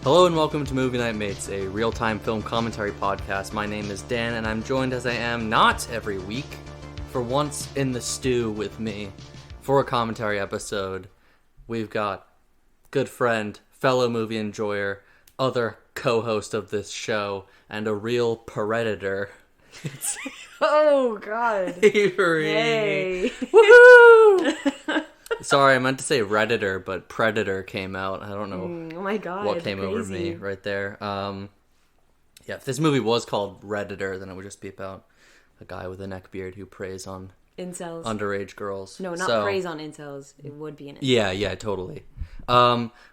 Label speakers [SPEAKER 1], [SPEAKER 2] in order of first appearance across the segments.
[SPEAKER 1] Hello and welcome to Movie Night Mates, a real-time film commentary podcast. My name is Dan, and I'm joined as I am not every week, for once in the stew with me for a commentary episode. We've got good friend, fellow movie enjoyer, other co-host of this show, and a real predator.
[SPEAKER 2] Oh, God.
[SPEAKER 1] Avery.
[SPEAKER 2] Hey.
[SPEAKER 1] Woohoo! Sorry, I meant to say Redditor, but Predator came out. I don't know
[SPEAKER 2] Oh my God,
[SPEAKER 1] what came over
[SPEAKER 2] crazy.
[SPEAKER 1] me right there. Yeah, if this movie was called Redditor, then it would just be about a guy with a neckbeard who preys on
[SPEAKER 2] Incels.
[SPEAKER 1] underage girls.
[SPEAKER 2] No, not preys on incels. It would be an incel.
[SPEAKER 1] Yeah, totally.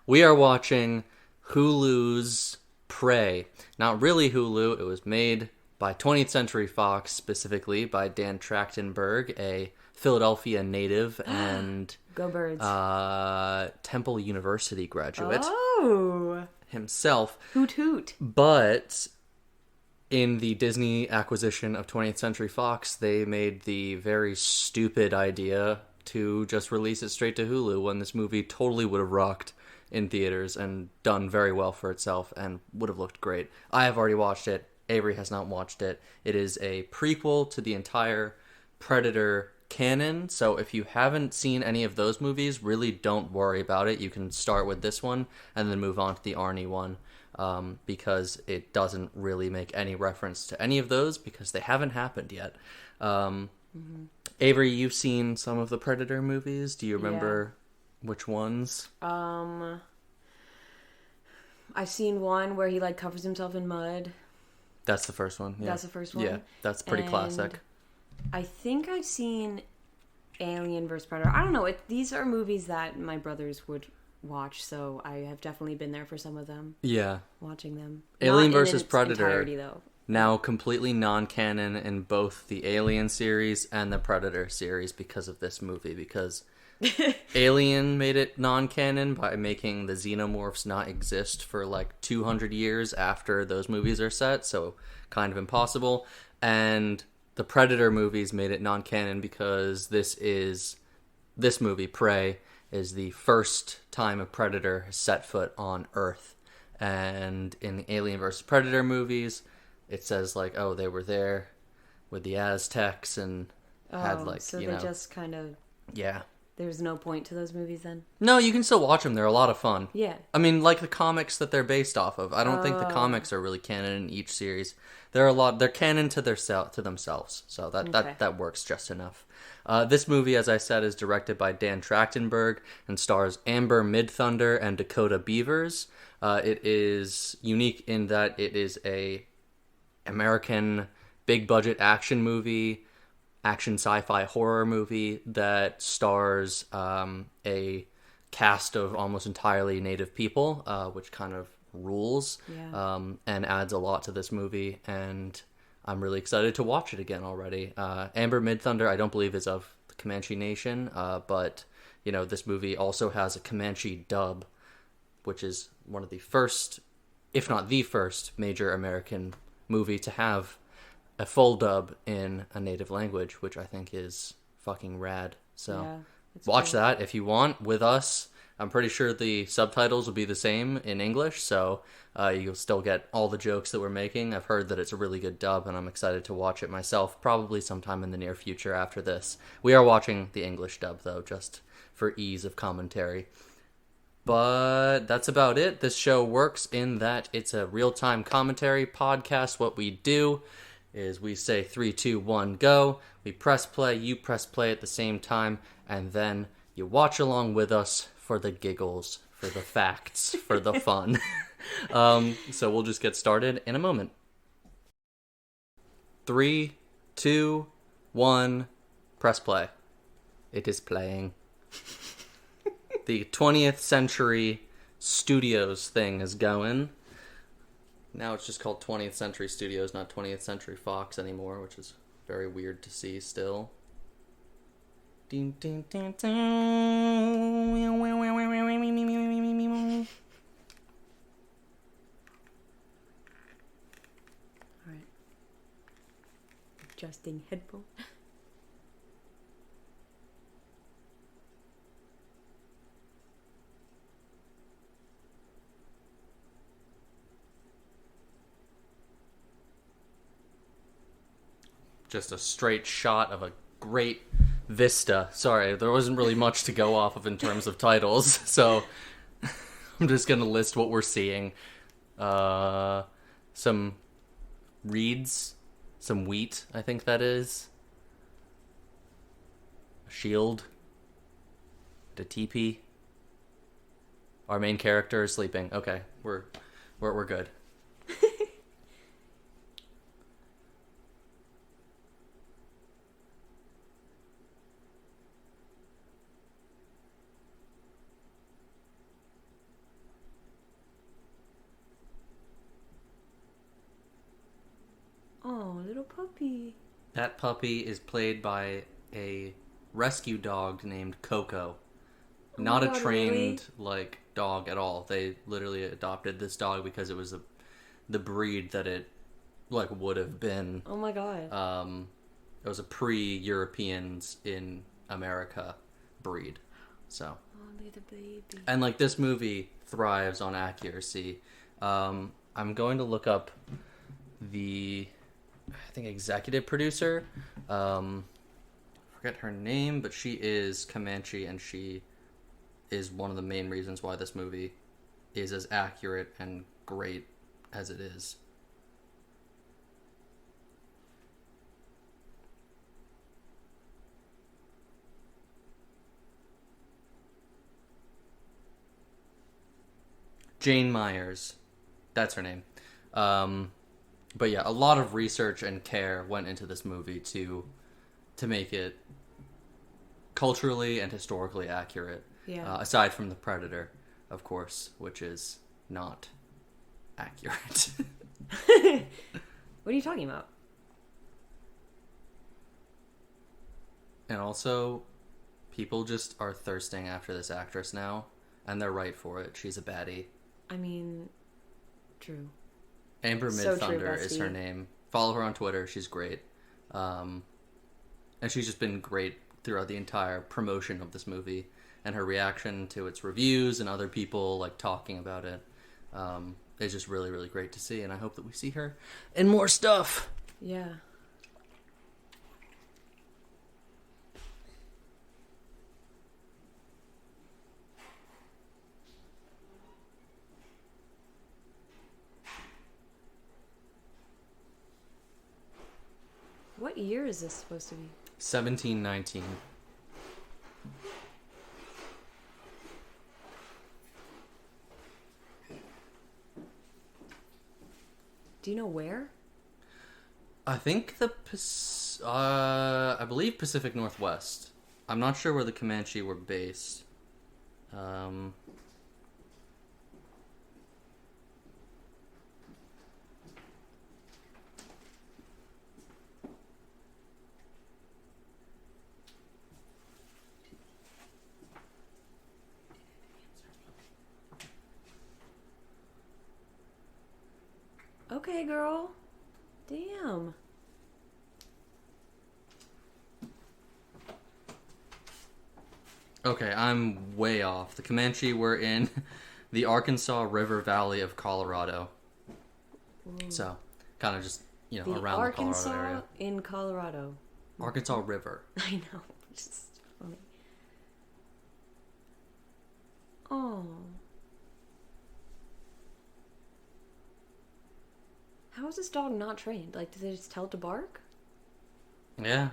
[SPEAKER 1] We are watching Hulu's Prey. Not really Hulu. It was made by 20th Century Fox, specifically by Dan Trachtenberg, a Philadelphia native and
[SPEAKER 2] Go Birds.
[SPEAKER 1] Temple University graduate himself.
[SPEAKER 2] Hoot hoot.
[SPEAKER 1] But in the Disney acquisition of 20th Century Fox, they made the very stupid idea to just release it straight to Hulu when this movie totally would have rocked in theaters and done very well for itself and would have looked great. I have already watched it. Avery has not watched it. It is a prequel to the entire Predator canon, so if you haven't seen any of those movies, really don't worry about it. You can start with this one and then move on to the Arnie one, because it doesn't really make any reference to any of those because they haven't happened yet. Avery, you've seen some of the Predator movies. Do you remember which ones?
[SPEAKER 2] I've seen one where he covers himself in mud.
[SPEAKER 1] That's the first one. Yeah.
[SPEAKER 2] That's the first one?
[SPEAKER 1] Yeah, that's pretty classic.
[SPEAKER 2] I think I've seen Alien vs. Predator. I don't know. These are movies that my brothers would watch, so I have definitely been there for some of them.
[SPEAKER 1] Yeah.
[SPEAKER 2] Watching them.
[SPEAKER 1] Alien
[SPEAKER 2] Not
[SPEAKER 1] vs.
[SPEAKER 2] in
[SPEAKER 1] Predator.
[SPEAKER 2] entirety, though.
[SPEAKER 1] Now completely non-canon in both the Alien series and the Predator series because of this movie, because Alien made it non-canon by making the xenomorphs not exist for 200 years after those movies are set, so kind of impossible. And the Predator movies made it non-canon because this movie, Prey, is the first time a Predator has set foot on Earth. And in the Alien vs. Predator movies, it says they were there with the Aztecs and had
[SPEAKER 2] so they just kind of...
[SPEAKER 1] Yeah.
[SPEAKER 2] There's no point to those movies then?
[SPEAKER 1] No, you can still watch them. They're a lot of fun.
[SPEAKER 2] Yeah.
[SPEAKER 1] I mean, the comics that they're based off of. I don't think the comics are really canon in each series. They're canon to themselves. So that works just enough. This movie, as I said, is directed by Dan Trachtenberg and stars Amber Midthunder and Dakota Beaves. It is unique in that it is a American big budget action movie, action sci-fi horror movie that stars a cast of almost entirely native people, which kind of rules, and adds a lot to this movie, and I'm really excited to watch it again already. Amber Midthunder, I don't believe, is of the Comanche Nation, but this movie also has a Comanche dub, which is one of the first, if not the first, major American movie to have a full dub in a native language, which I think is fucking rad. So watch that if you want with us. I'm pretty sure the subtitles will be the same in English, so you'll still get all the jokes that we're making. I've heard that it's a really good dub, and I'm excited to watch it myself, probably sometime in the near future after this. We are watching the English dub, though, just for ease of commentary. But that's about it. This show works in that it's a real-time commentary podcast. What we do is we say 3, 2, 1, go. We press play, you press play at the same time, and then you watch along with us for the giggles, for the facts, for the fun. So we'll just get started in a moment. 3, 2, 1, press play. It is playing. The 20th Century Studios thing is going. Now it's just called 20th Century Studios, not 20th Century Fox anymore, which is very weird to see still. Ding, ding, ding, ding.
[SPEAKER 2] Alright. Adjusting headphone.
[SPEAKER 1] just a straight shot of a great vista. Sorry, there wasn't really much to go off of in terms of titles, so I'm just gonna list what we're seeing. Some reeds, some wheat, I think that is. A shield. A teepee. Our main character is sleeping. Okay, we're good.
[SPEAKER 2] Oh, little puppy.
[SPEAKER 1] That puppy is played by a rescue dog named Coco.
[SPEAKER 2] Oh
[SPEAKER 1] Not
[SPEAKER 2] my
[SPEAKER 1] a
[SPEAKER 2] God,
[SPEAKER 1] trained
[SPEAKER 2] really?
[SPEAKER 1] dog at all. They literally adopted this dog because it was the breed that it would have been.
[SPEAKER 2] Oh my God.
[SPEAKER 1] It was a pre-Europeans in America breed. So.
[SPEAKER 2] Oh, little baby.
[SPEAKER 1] And this movie thrives on accuracy. I'm going to look up the, I think, executive producer. Forget her name, but she is Comanche, and she is one of the main reasons why this movie is as accurate and great as it is. Jane Myers. That's her name. But yeah, a lot of research and care went into this movie to make it culturally and historically accurate.
[SPEAKER 2] Yeah.
[SPEAKER 1] Aside from The Predator, of course, which is not accurate.
[SPEAKER 2] What are you talking about?
[SPEAKER 1] And also, people just are thirsting after this actress now, and they're right for it. She's a baddie.
[SPEAKER 2] I mean, true.
[SPEAKER 1] Amber
[SPEAKER 2] So true,
[SPEAKER 1] Midthunder is her
[SPEAKER 2] bestie.
[SPEAKER 1] name. Follow her on Twitter. She's great. And she's just been great throughout the entire promotion of this movie. And her reaction to its reviews and other people talking about it is just really, really great to see. And I hope that we see her in more stuff.
[SPEAKER 2] Yeah. What year is this supposed to be?
[SPEAKER 1] 1719.
[SPEAKER 2] Do you know where?
[SPEAKER 1] I think I believe Pacific Northwest. I'm not sure where the Comanche were based.
[SPEAKER 2] Okay, girl. Damn.
[SPEAKER 1] Okay, I'm way off. The Comanche were in the Arkansas River Valley of Colorado. So, kind of just, around the
[SPEAKER 2] Arkansas
[SPEAKER 1] Colorado area.
[SPEAKER 2] in Colorado.
[SPEAKER 1] Arkansas River.
[SPEAKER 2] I know. It's just funny. Oh. How is this dog not trained? Did they just tell it to bark?
[SPEAKER 1] Yeah.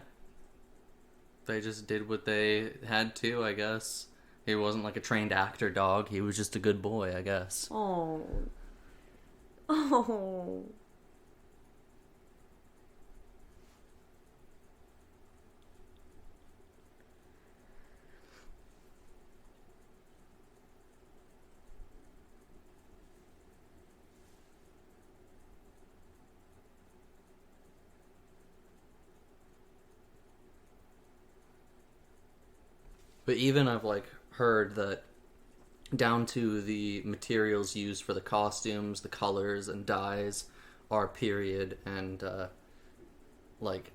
[SPEAKER 1] They just did what they had to, I guess. He wasn't a trained actor dog. He was just a good boy, I guess.
[SPEAKER 2] Oh. Oh.
[SPEAKER 1] But even I've heard that down to the materials used for the costumes, the colors and dyes are period and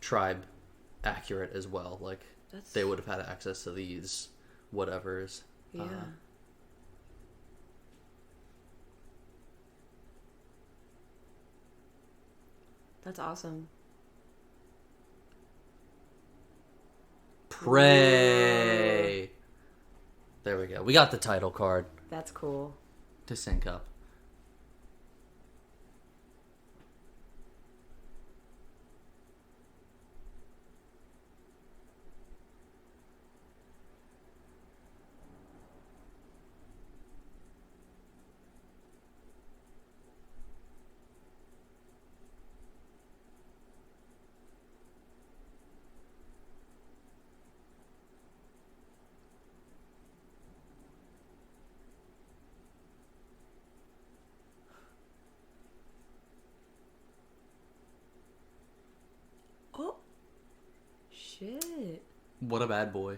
[SPEAKER 1] tribe accurate as well. They would have had access to these whatevers.
[SPEAKER 2] Yeah. That's awesome.
[SPEAKER 1] Prey. There we go. We got the title card
[SPEAKER 2] That's cool.
[SPEAKER 1] to sync up.
[SPEAKER 2] Oh, shit.
[SPEAKER 1] What a bad boy.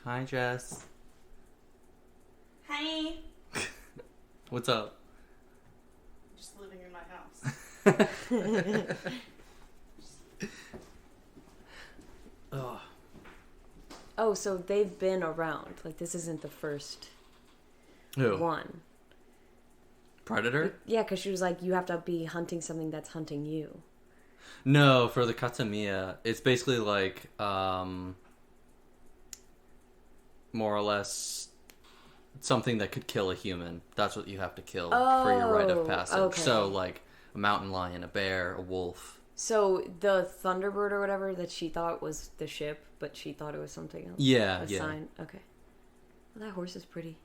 [SPEAKER 1] Hi, Jess.
[SPEAKER 3] Hi.
[SPEAKER 1] What's up?
[SPEAKER 3] Just living in my house.
[SPEAKER 1] Ugh.
[SPEAKER 2] Oh, so they've been around. Like, this isn't the first
[SPEAKER 1] Who?
[SPEAKER 2] one.
[SPEAKER 1] Predator?
[SPEAKER 2] Yeah, because she was like, you have to be hunting something that's hunting you.
[SPEAKER 1] No, for the Katamiya, it's basically like, more or less something that could kill a human. That's what you have to kill for your rite of passage.
[SPEAKER 2] Okay.
[SPEAKER 1] So, like, a mountain lion, a bear, a wolf.
[SPEAKER 2] So the Thunderbird or whatever that she thought was the ship, but she thought it was something else.
[SPEAKER 1] Yeah,
[SPEAKER 2] a
[SPEAKER 1] yeah.
[SPEAKER 2] sign. Okay. Well, that horse is pretty.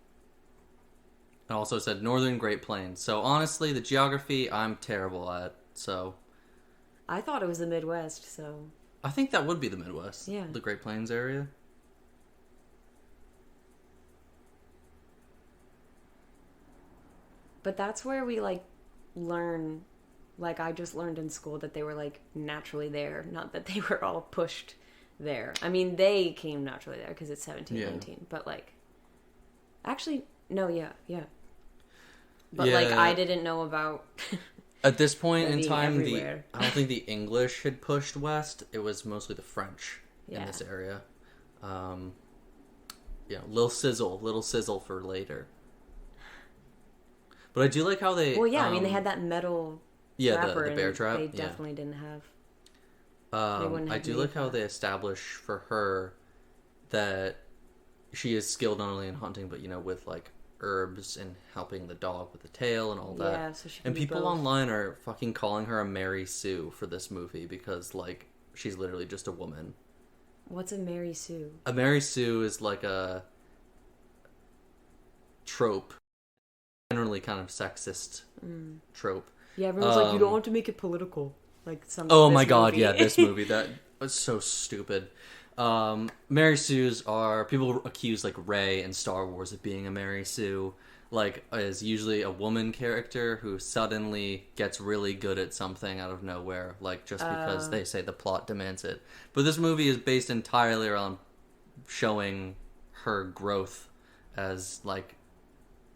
[SPEAKER 1] It also said Northern Great Plains. So, honestly, the geography, I'm terrible at. So,
[SPEAKER 2] I thought it was the Midwest, so...
[SPEAKER 1] I think that would be the Midwest.
[SPEAKER 2] Yeah.
[SPEAKER 1] The Great Plains area.
[SPEAKER 2] But that's where we, like, learn... Like, I just learned in school that they were, like, naturally there. Not that they were all pushed there. I mean, they came naturally there because it's 1719. But, like... Actually, no, yeah. But, like, I didn't know about...
[SPEAKER 1] At this point in
[SPEAKER 2] being
[SPEAKER 1] time,
[SPEAKER 2] everywhere.
[SPEAKER 1] I don't think the English had pushed west. It was mostly the French in
[SPEAKER 2] Yeah.
[SPEAKER 1] this area. Little sizzle for later. But I do like how they...
[SPEAKER 2] Well, yeah, I mean, they had that metal trapper.
[SPEAKER 1] the bear
[SPEAKER 2] and
[SPEAKER 1] trap.
[SPEAKER 2] They definitely didn't have...
[SPEAKER 1] I do like how they establish for her that she is skilled not only in hunting, but, with, like, herbs and helping the dog with the tail and all that.
[SPEAKER 2] Yeah, so she can
[SPEAKER 1] and
[SPEAKER 2] do
[SPEAKER 1] people
[SPEAKER 2] both.
[SPEAKER 1] online are fucking calling her a Mary Sue for this movie because, like, she's literally just a woman.
[SPEAKER 2] What's a Mary Sue?
[SPEAKER 1] A Mary Sue is like a trope, generally kind of sexist trope.
[SPEAKER 2] Yeah, everyone's like, you don't want to make it political. Like some.
[SPEAKER 1] Oh my god, yeah, this movie, that was so stupid. Mary Sues are, people accuse like Rey in Star Wars of being a Mary Sue, like is usually a woman character who suddenly gets really good at something out of nowhere, like just because they say the plot demands it. But this movie is based entirely around showing her growth as like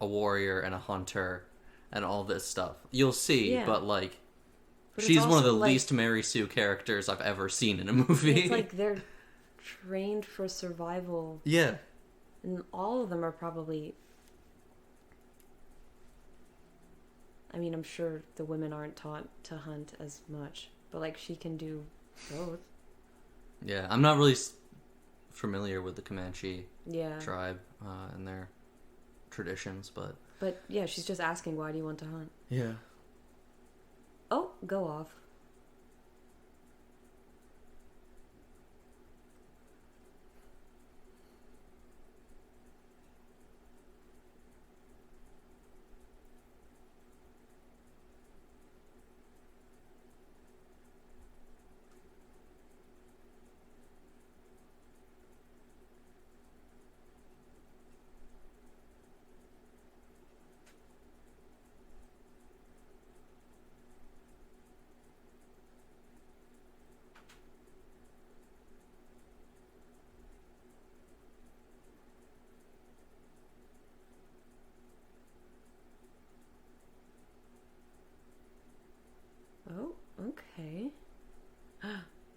[SPEAKER 1] a warrior and a hunter and all this stuff. You'll see,
[SPEAKER 2] Yeah.
[SPEAKER 1] but like
[SPEAKER 2] But
[SPEAKER 1] she's
[SPEAKER 2] it's
[SPEAKER 1] one of the
[SPEAKER 2] also, like,
[SPEAKER 1] least Mary Sue characters I've ever seen in a movie.
[SPEAKER 2] It's like they're trained for survival,
[SPEAKER 1] yeah.
[SPEAKER 2] and all of them are probably. I mean, I'm sure the women aren't taught to hunt as much, but like she can do both.
[SPEAKER 1] Yeah, I'm not really familiar with the Comanche
[SPEAKER 2] Yeah.
[SPEAKER 1] tribe and their traditions, but
[SPEAKER 2] But yeah, she's just asking, why do you want to hunt?
[SPEAKER 1] yeah.
[SPEAKER 2] Oh, go off. Okay.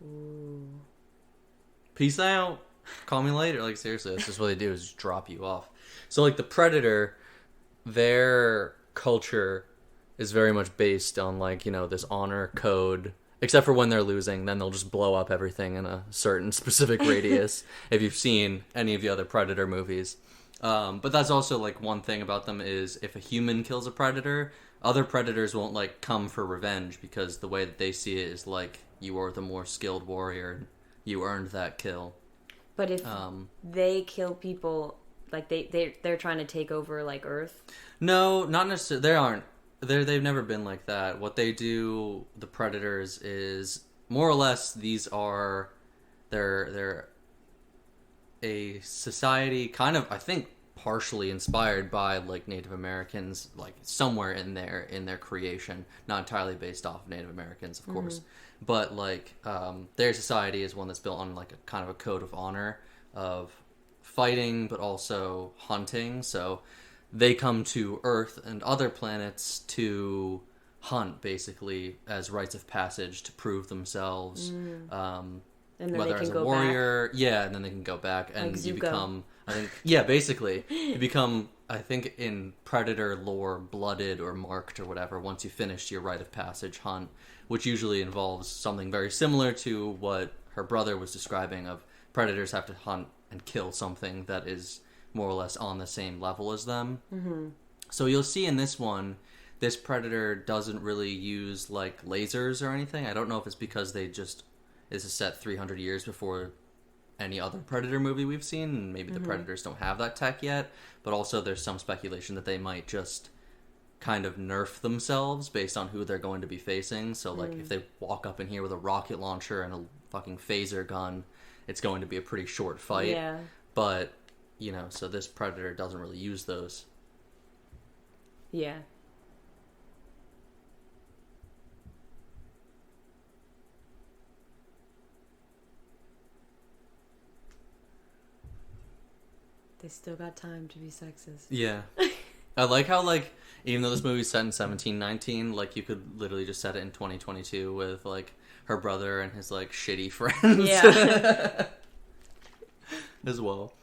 [SPEAKER 2] Ooh.
[SPEAKER 1] Peace out. Call me later. Like, seriously, that's just what they do, is just drop you off. So, like, the Predator, their culture is very much based on, like, you know, this honor code. Except for when they're losing, then they'll just blow up everything in a certain specific radius, if you've seen any of the other Predator movies. But that's also, like, one thing about them is if a human kills a predator, other predators won't, like, come for revenge, because the way that they see it is, like, you are the more skilled warrior. You earned that kill.
[SPEAKER 2] But if they kill people, like, they're trying to take over, like, Earth?
[SPEAKER 1] No, not necessarily. They aren't. They've never been like that. What they do, the Predators, is more or less these are they're a society kind of, I think, partially inspired by, like, Native Americans, like, somewhere in their creation, not entirely based off of Native Americans, of course, but, like, their society is one that's built on, like, a kind of a code of honor of fighting but also hunting. So they come to Earth and other planets to hunt, basically, as rites of passage to prove themselves.
[SPEAKER 2] And then
[SPEAKER 1] Whether
[SPEAKER 2] they can
[SPEAKER 1] as a
[SPEAKER 2] go
[SPEAKER 1] warrior, yeah, and then they can go back, and
[SPEAKER 2] Like
[SPEAKER 1] you
[SPEAKER 2] Zuko.
[SPEAKER 1] become, I think, yeah, basically, you become, I think, in Predator lore, blooded or marked or whatever, once you finish your rite of passage hunt, which usually involves something very similar to what her brother was describing of predators have to hunt and kill something that is more or less on the same level as them. Mm-hmm. So you'll see in this one, this predator doesn't really use, like, lasers or anything. I don't know if it's because they just... This is set 300 years before any other Predator movie we've seen, and maybe the Predators don't have that tech yet, but also there's some speculation that they might just kind of nerf themselves based on who they're going to be facing. So, like, if they walk up in here with a rocket launcher and a fucking phaser gun, it's going to be a pretty short fight.
[SPEAKER 2] Yeah.
[SPEAKER 1] But, you know, so this Predator doesn't really use those.
[SPEAKER 2] Yeah. They still got time to be sexist.
[SPEAKER 1] Yeah. I like how, like, even though this movie's set in 1719, like, you could literally just set it in 2022 with, like, her brother and his, like, shitty friends.
[SPEAKER 2] Yeah.
[SPEAKER 1] As well.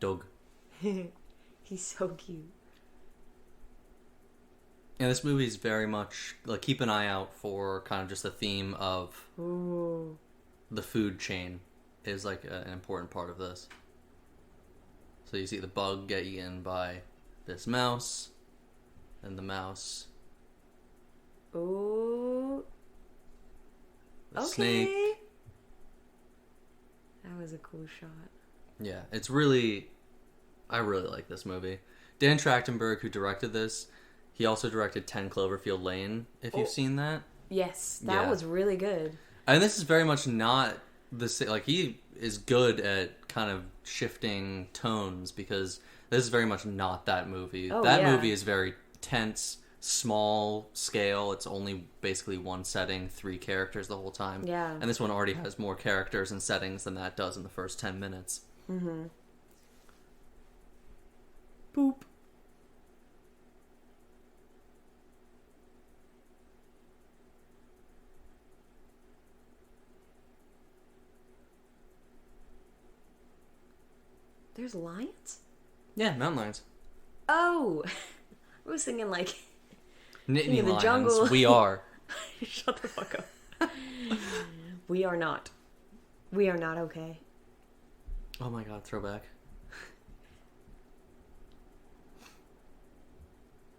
[SPEAKER 1] Doug.
[SPEAKER 2] He's so cute.
[SPEAKER 1] Yeah, this movie's very much, like, keep an eye out for kind of just the theme of
[SPEAKER 2] Ooh.
[SPEAKER 1] the food chain is, like, an important part of this. So you see the bug get eaten by this mouse, and the mouse,
[SPEAKER 2] Ooh.
[SPEAKER 1] the
[SPEAKER 2] Okay.
[SPEAKER 1] snake.
[SPEAKER 2] That was a cool shot.
[SPEAKER 1] Yeah, it's really... I really like this movie. Dan Trachtenberg, who directed this, he also directed 10 Cloverfield Lane, if you've seen that.
[SPEAKER 2] Yes, that
[SPEAKER 1] Yeah.
[SPEAKER 2] was really good.
[SPEAKER 1] And this is very much not the same. Like, he is good at kind of shifting tones, because this is very much not that movie.
[SPEAKER 2] Oh,
[SPEAKER 1] that
[SPEAKER 2] yeah.
[SPEAKER 1] movie is very tense, small scale. It's only basically one setting, 3 characters the whole time.
[SPEAKER 2] Yeah.
[SPEAKER 1] And this one already has more characters and settings than that does in the first 10 minutes.
[SPEAKER 2] Mm-hmm.
[SPEAKER 1] Boop.
[SPEAKER 2] There's lions?
[SPEAKER 1] Yeah, mountain lions.
[SPEAKER 2] Oh! I was thinking, like...
[SPEAKER 1] Nittany
[SPEAKER 2] in the
[SPEAKER 1] lions.
[SPEAKER 2] jungle.
[SPEAKER 1] We are.
[SPEAKER 2] Shut the fuck up. We are not. We are not okay.
[SPEAKER 1] Oh my god, throwback.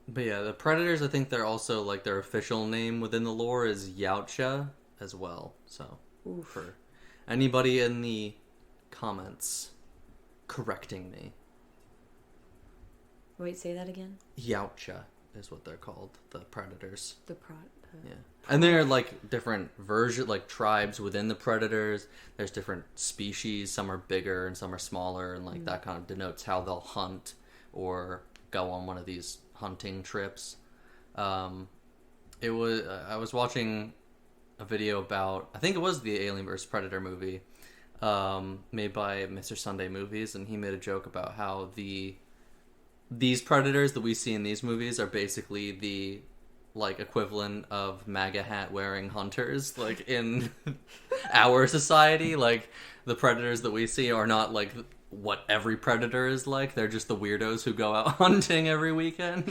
[SPEAKER 1] But yeah, the predators, I think they're also, like, their official name within the lore is Yautja as well. So,
[SPEAKER 2] Oof.
[SPEAKER 1] for anybody in the comments correcting me,
[SPEAKER 2] Wait, say that again?
[SPEAKER 1] Yautja is what they're called, the predators. Yeah. And there are, like, different like, tribes within the predators. There's different species. Some are bigger and some are smaller, and, like, that kind of denotes how they'll hunt or go on one of these hunting trips. I was watching a video about, I think it was the Alien vs. Predator movie, made by Mr. Sunday Movies, and he made a joke about how the these predators that we see in these movies are basically the like equivalent of MAGA hat wearing hunters, like in our society. Like the predators that we see are not like what every predator is like. They're just the weirdos who go out hunting every weekend.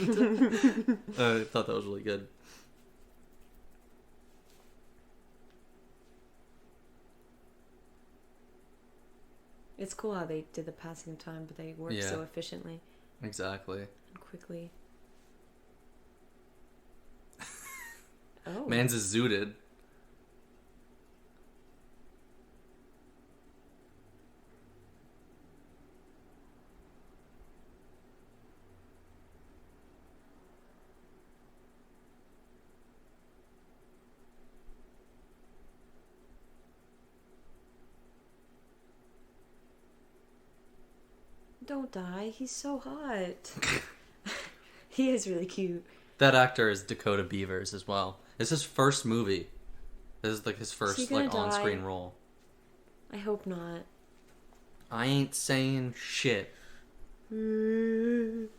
[SPEAKER 1] I thought that was really good.
[SPEAKER 2] It's cool how they did the passing of time, but they work so efficiently.
[SPEAKER 1] Exactly.
[SPEAKER 2] And quickly. Oh.
[SPEAKER 1] Man's is zooted.
[SPEAKER 2] Don't die. He's so hot. He is really cute.
[SPEAKER 1] That actor is Dakota Beaves as well. It's his first movie. This is like his first like on-screen role.
[SPEAKER 2] I hope not.
[SPEAKER 1] I ain't saying shit. Amber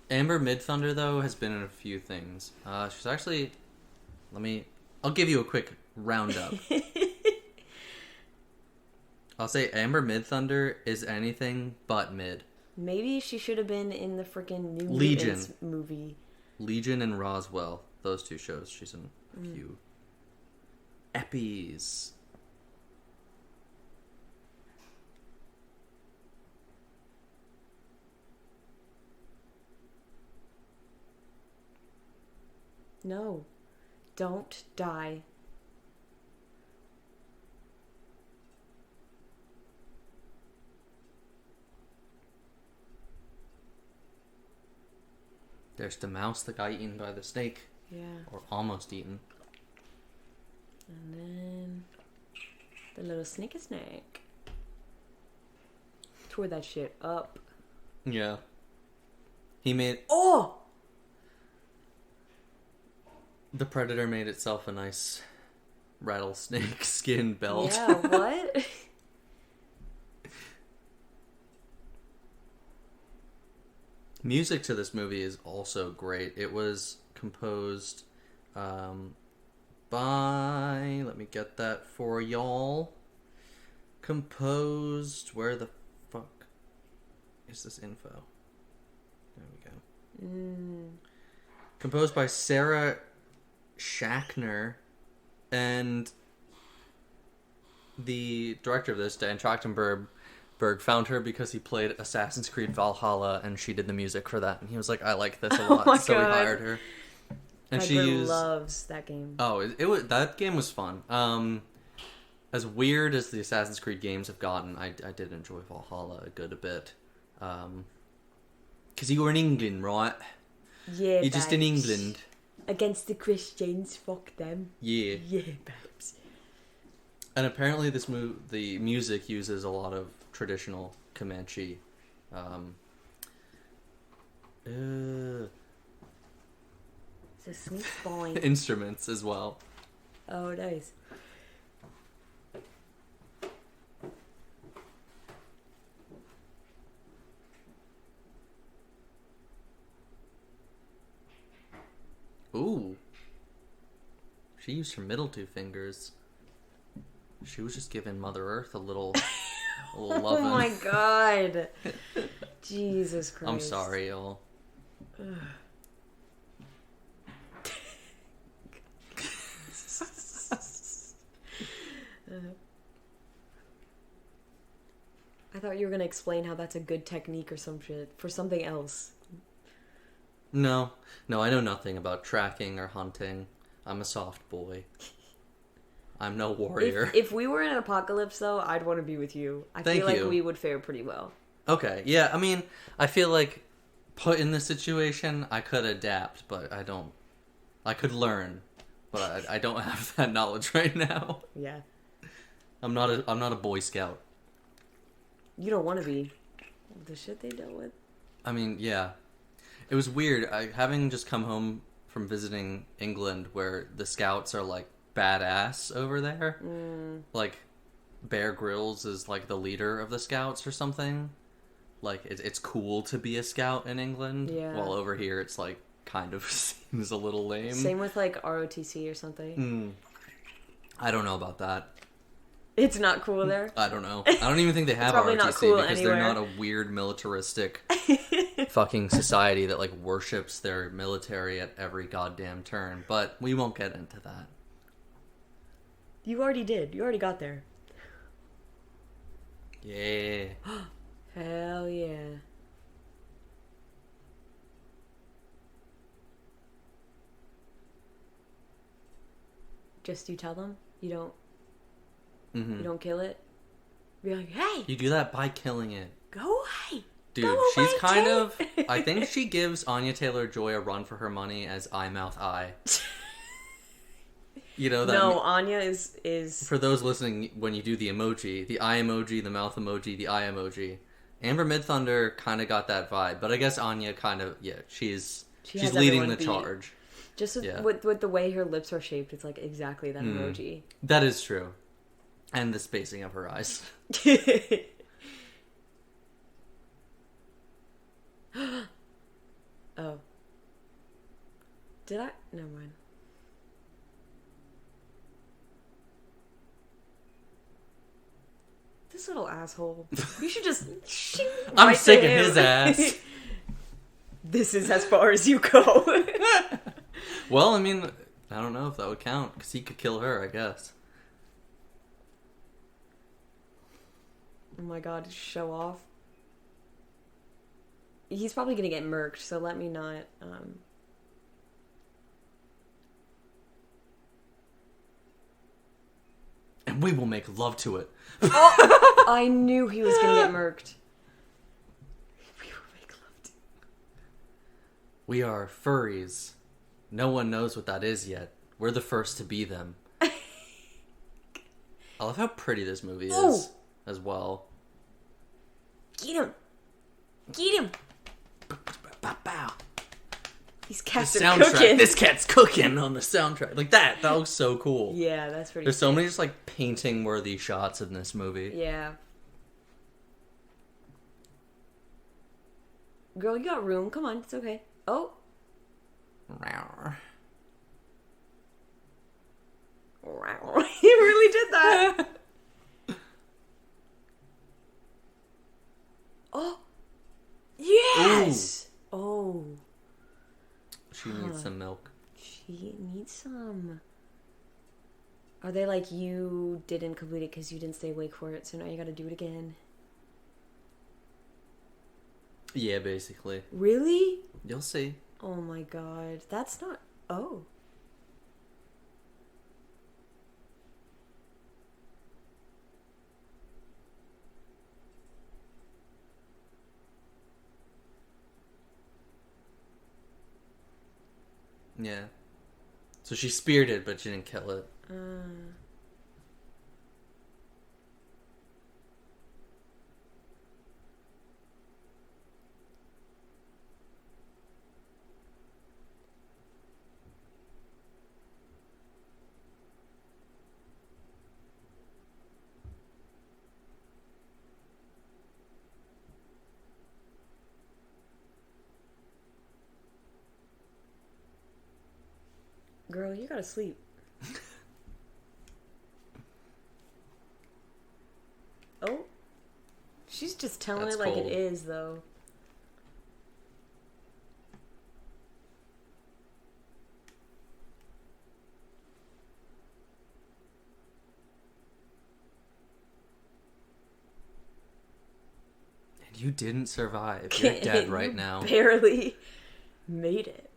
[SPEAKER 1] Midthunder though has been in a few things. She's actually. I'll give you a quick roundup. I'll say Amber Midthunder is anything but mid.
[SPEAKER 2] Maybe she should have been in the freaking New
[SPEAKER 1] Legion
[SPEAKER 2] Mutants movie.
[SPEAKER 1] Legion and Roswell. Those two shows. She's in a few. Eppies.
[SPEAKER 2] No. Don't die.
[SPEAKER 1] There's the mouse that got eaten by the snake.
[SPEAKER 2] Yeah.
[SPEAKER 1] Or almost eaten.
[SPEAKER 2] And then the little sneaky snake tore that shit up.
[SPEAKER 1] Yeah. He made...
[SPEAKER 2] Oh!
[SPEAKER 1] The Predator made itself a nice rattlesnake skin belt.
[SPEAKER 2] Yeah, what?
[SPEAKER 1] Music to this movie is also great. It was composed by... Let me get that for y'all. Composed... Where the fuck is this info? There we go. Composed by Sarah Schachner, and the director of this, Dan Trachtenberg, found her because he played Assassin's Creed Valhalla, and she did the music for that. And he was like, "I like this a lot," so he hired her. And she
[SPEAKER 2] loves that game.
[SPEAKER 1] Oh, it was, that game was fun. As weird as the Assassin's Creed games have gotten, I did enjoy Valhalla a good bit. Because you were in England, right?
[SPEAKER 2] Yeah,
[SPEAKER 1] you're just in England.
[SPEAKER 2] Against the Christians, fuck them.
[SPEAKER 1] Yeah.
[SPEAKER 2] Yeah, babes.
[SPEAKER 1] And apparently the music uses a lot of traditional Comanche
[SPEAKER 2] It's a sweet boy.
[SPEAKER 1] instruments as well.
[SPEAKER 2] Oh, nice.
[SPEAKER 1] Ooh. She used her middle two fingers. She was just giving Mother Earth a little loving.
[SPEAKER 2] Oh my god. Jesus Christ.
[SPEAKER 1] I'm sorry, y'all.
[SPEAKER 2] I thought you were going to explain how that's a good technique or some shit for something else.
[SPEAKER 1] No, I know nothing about tracking or hunting. I'm a soft boy. I'm no warrior.
[SPEAKER 2] If we were in an apocalypse, though, I'd want to be with you. I feel like we would fare pretty well.
[SPEAKER 1] Okay, yeah, I mean, I feel like put in this situation, I could adapt, but I don't. I could learn, but I don't have that knowledge right now.
[SPEAKER 2] Yeah.
[SPEAKER 1] I'm not a Boy Scout.
[SPEAKER 2] You don't want to be. The shit they dealt with.
[SPEAKER 1] I mean, yeah. It was weird. Having just come home from visiting England, where the Scouts are like badass over there. Like Bear Grylls is like the leader of the Scouts or something. like it's cool to be a scout in England.
[SPEAKER 2] Yeah.
[SPEAKER 1] While over here, it's like kind of seems a little lame.
[SPEAKER 2] Same with like ROTC or something.
[SPEAKER 1] I don't know about that.
[SPEAKER 2] It's not cool there.
[SPEAKER 1] I don't know. I don't even think they have
[SPEAKER 2] probably
[SPEAKER 1] ROTC
[SPEAKER 2] not cool
[SPEAKER 1] because
[SPEAKER 2] anywhere.
[SPEAKER 1] they're not a weird militaristic fucking society that like worships their military at every goddamn turn. But we won't get into that.
[SPEAKER 2] You already did. You already got there.
[SPEAKER 1] Yeah.
[SPEAKER 2] Hell yeah. Just you tell them? You don't you don't kill it? Be like, hey!
[SPEAKER 1] You do that by killing it.
[SPEAKER 2] Go away!
[SPEAKER 1] Dude,
[SPEAKER 2] Go
[SPEAKER 1] she's
[SPEAKER 2] away,
[SPEAKER 1] kind
[SPEAKER 2] kid.
[SPEAKER 1] of... I think she gives Anya Taylor-Joy a run for her money as Eye Mouth Eye. You know that...
[SPEAKER 2] No, Anya is...
[SPEAKER 1] For those listening, when you do the emoji, the eye emoji, the mouth emoji, the eye emoji, Amber Midthunder kind of got that vibe, but I guess Anya kind of... Yeah, she's
[SPEAKER 2] has
[SPEAKER 1] leading
[SPEAKER 2] everyone
[SPEAKER 1] the
[SPEAKER 2] beat.
[SPEAKER 1] charge.
[SPEAKER 2] Just with,
[SPEAKER 1] Yeah.
[SPEAKER 2] with the way her lips are shaped, it's like exactly that emoji.
[SPEAKER 1] That is true. And the spacing of her eyes.
[SPEAKER 2] Oh. Did I? Never mind. This little asshole. You should just...
[SPEAKER 1] I'm
[SPEAKER 2] right
[SPEAKER 1] sick
[SPEAKER 2] to
[SPEAKER 1] of
[SPEAKER 2] him.
[SPEAKER 1] his ass.
[SPEAKER 2] This is as far as you go.
[SPEAKER 1] Well, I mean, I don't know if that would count, because he could kill her, I guess.
[SPEAKER 2] Oh my god, show off. He's probably gonna get murked, so let me not,
[SPEAKER 1] And we will make love to it.
[SPEAKER 2] Oh, I knew he was gonna get murked. We will make love to
[SPEAKER 1] We are furries. No one knows what that is yet. We're the first to be them. I love how pretty this movie is,
[SPEAKER 2] Ooh.
[SPEAKER 1] as well.
[SPEAKER 2] Get him! Get him!
[SPEAKER 1] Bow.
[SPEAKER 2] These
[SPEAKER 1] The
[SPEAKER 2] cats are
[SPEAKER 1] soundtrack.
[SPEAKER 2] cooking.
[SPEAKER 1] This cat's cooking on the soundtrack. Like that. That looks so cool.
[SPEAKER 2] Yeah, that's pretty
[SPEAKER 1] There's so many just like painting worthy shots in this movie.
[SPEAKER 2] Yeah. Girl, you got room. Come on, it's okay. Oh. He really did that. Oh. Yes. Oh.
[SPEAKER 1] She needs some milk.
[SPEAKER 2] She needs some. Are they like, you didn't complete it because you didn't stay awake for it, so now you gotta do it again?
[SPEAKER 1] Yeah, basically.
[SPEAKER 2] Really?
[SPEAKER 1] You'll see.
[SPEAKER 2] Oh my god. That's not... Oh.
[SPEAKER 1] Yeah. So she speared it, but she didn't kill it.
[SPEAKER 2] Girl, you gotta sleep. Oh. She's just telling
[SPEAKER 1] That's
[SPEAKER 2] it like
[SPEAKER 1] cold.
[SPEAKER 2] it is, though.
[SPEAKER 1] And you didn't survive. You're dead right
[SPEAKER 2] You
[SPEAKER 1] now.
[SPEAKER 2] Barely made it.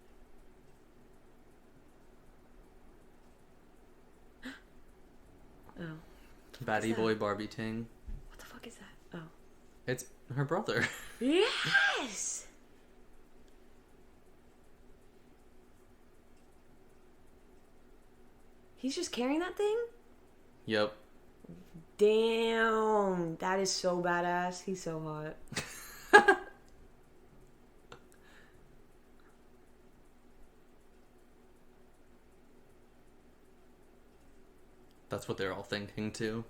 [SPEAKER 2] Oh.
[SPEAKER 1] Batty boy Barbie Ting.
[SPEAKER 2] What the fuck is that? Oh.
[SPEAKER 1] It's her brother.
[SPEAKER 2] Yes! He's just carrying that thing?
[SPEAKER 1] Yep.
[SPEAKER 2] Damn. That is so badass. He's so hot.
[SPEAKER 1] That's what they're all thinking too.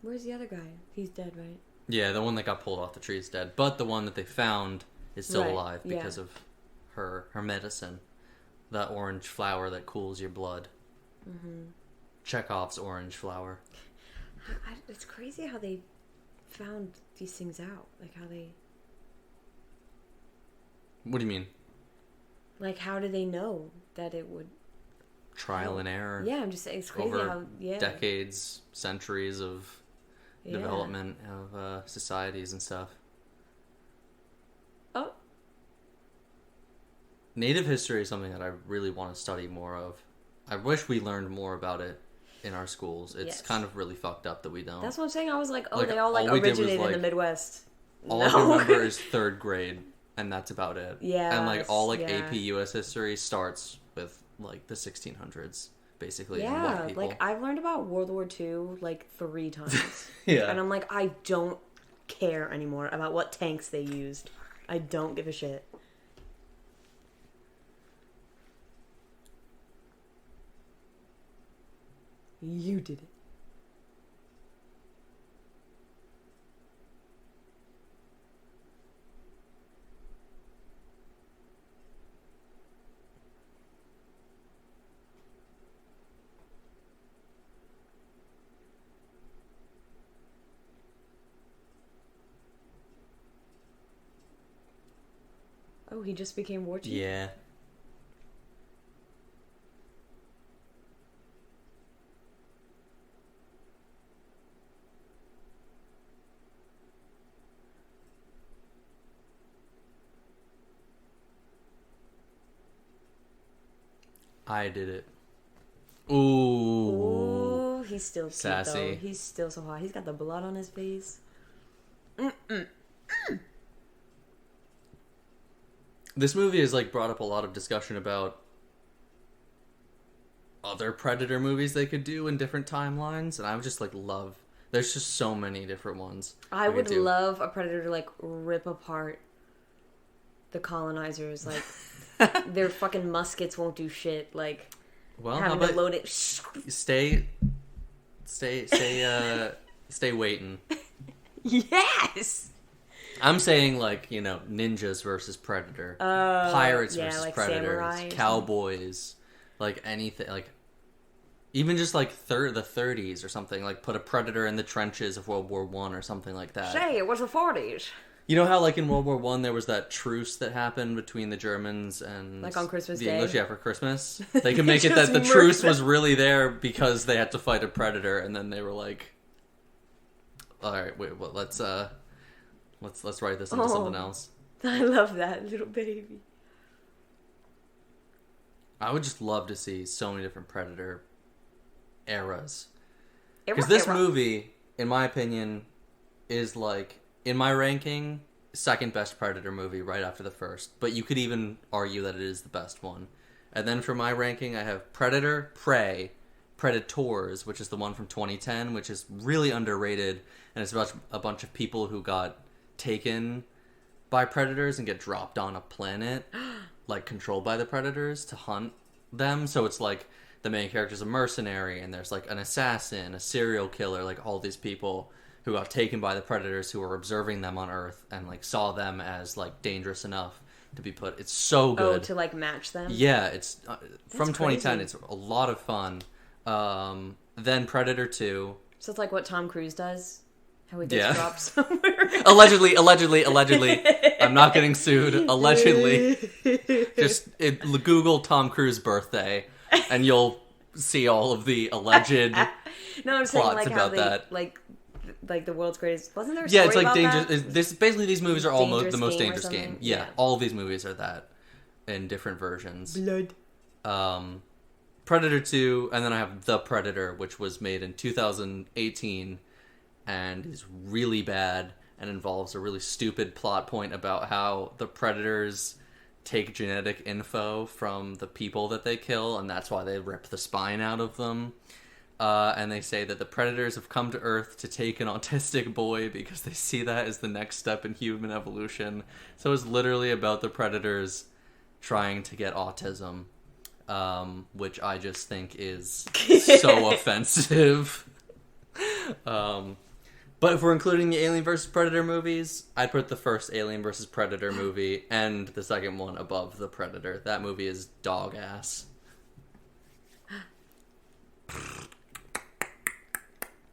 [SPEAKER 2] Where's the other guy? He's dead, right?
[SPEAKER 1] Yeah, the one that got pulled off the tree is dead. But the one that they found is still alive because of her medicine. That orange flower that cools your blood. Mm-hmm. Chekhov's orange flower.
[SPEAKER 2] It's crazy how they found these things out. Like how they...
[SPEAKER 1] What do you mean?
[SPEAKER 2] Like, how do they know that it would...
[SPEAKER 1] Trial and error.
[SPEAKER 2] Yeah, I'm just saying, it's crazy
[SPEAKER 1] over
[SPEAKER 2] how... Yeah.
[SPEAKER 1] Decades, centuries of development of societies and stuff.
[SPEAKER 2] Oh.
[SPEAKER 1] Native history is something that I really want to study more of. I wish we learned more about it in our schools. It's kind of really fucked up that we don't.
[SPEAKER 2] That's what I'm saying. I was like, they all originated in the Midwest.
[SPEAKER 1] All I remember is 3rd grade, and that's about it.
[SPEAKER 2] Yeah.
[SPEAKER 1] And all AP US history starts with the 1600s, basically.
[SPEAKER 2] Yeah,
[SPEAKER 1] and white people.
[SPEAKER 2] I've learned about World War II 3 times.
[SPEAKER 1] Yeah.
[SPEAKER 2] And I'm like, I don't care anymore about what tanks they used. I don't give a shit. You did it. Oh, he just became war chief?
[SPEAKER 1] Yeah. I did it. Ooh.
[SPEAKER 2] He's still cute,
[SPEAKER 1] sassy.
[SPEAKER 2] Though. He's still so hot. He's got the blood on his face.
[SPEAKER 1] This movie has brought up a lot of discussion about other Predator movies they could do in different timelines, and I would just love. There's just so many different ones.
[SPEAKER 2] I would love a Predator to rip apart the colonizers. Their fucking muskets won't do shit.
[SPEAKER 1] Well,
[SPEAKER 2] having
[SPEAKER 1] how about
[SPEAKER 2] to load it.
[SPEAKER 1] Stay waiting.
[SPEAKER 2] Yes.
[SPEAKER 1] I'm saying ninjas versus Predator, pirates versus predators, cowboys, anything, even just the 30s or something. Put a Predator in the trenches of World War I or something like that.
[SPEAKER 2] Say it was the 40s.
[SPEAKER 1] You know how in World War I there was that truce that happened between the Germans and
[SPEAKER 2] on Christmas
[SPEAKER 1] the
[SPEAKER 2] Day?
[SPEAKER 1] English? Yeah, for Christmas. They could make it that the truce was really there because they had to fight a Predator, and then they were like, all right, wait, well, let's write this into something else.
[SPEAKER 2] I love that little baby.
[SPEAKER 1] I would just love to see so many different Predator eras. Because this movie, in my opinion, is in my ranking, second best Predator movie right after the first. But you could even argue that it is the best one. And then for my ranking, I have Predator, Prey, Predators, which is the one from 2010, which is really underrated. And it's about a bunch of people who got taken by predators and get dropped on a planet, controlled by the predators to hunt them. So it's the main character's a mercenary, and there's an assassin, a serial killer, all these people who got taken by the predators who were observing them on Earth and saw them as dangerous enough to be put. It's so good.
[SPEAKER 2] Oh, to match them?
[SPEAKER 1] Yeah, it's from 2010.
[SPEAKER 2] Crazy.
[SPEAKER 1] It's a lot of fun. Then Predator 2.
[SPEAKER 2] So it's what Tom Cruise does? How he gets dropped somewhere?
[SPEAKER 1] Allegedly. I'm not getting sued. Allegedly. Just Google Tom Cruise birthday, and you'll see all of the alleged
[SPEAKER 2] No, I'm
[SPEAKER 1] plots
[SPEAKER 2] saying
[SPEAKER 1] about
[SPEAKER 2] how
[SPEAKER 1] that.
[SPEAKER 2] The world's greatest. Wasn't there a
[SPEAKER 1] Yeah,
[SPEAKER 2] story
[SPEAKER 1] it's
[SPEAKER 2] about
[SPEAKER 1] dangerous. Basically, these movies are all the most
[SPEAKER 2] Game or
[SPEAKER 1] dangerous game.
[SPEAKER 2] something?
[SPEAKER 1] Yeah, all of these movies are that in different versions.
[SPEAKER 2] Blood.
[SPEAKER 1] Predator 2, and then I have The Predator, which was made in 2018 and is really bad and involves a really stupid plot point about how the predators take genetic info from the people that they kill, and that's why they rip the spine out of them. And they say that the predators have come to Earth to take an autistic boy because they see that as the next step in human evolution. So it's literally about the predators trying to get autism, which I just think is so offensive. But if we're including the Alien vs. Predator movies, I'd put the first Alien vs. Predator movie and the second one above the Predator. That movie is dog ass.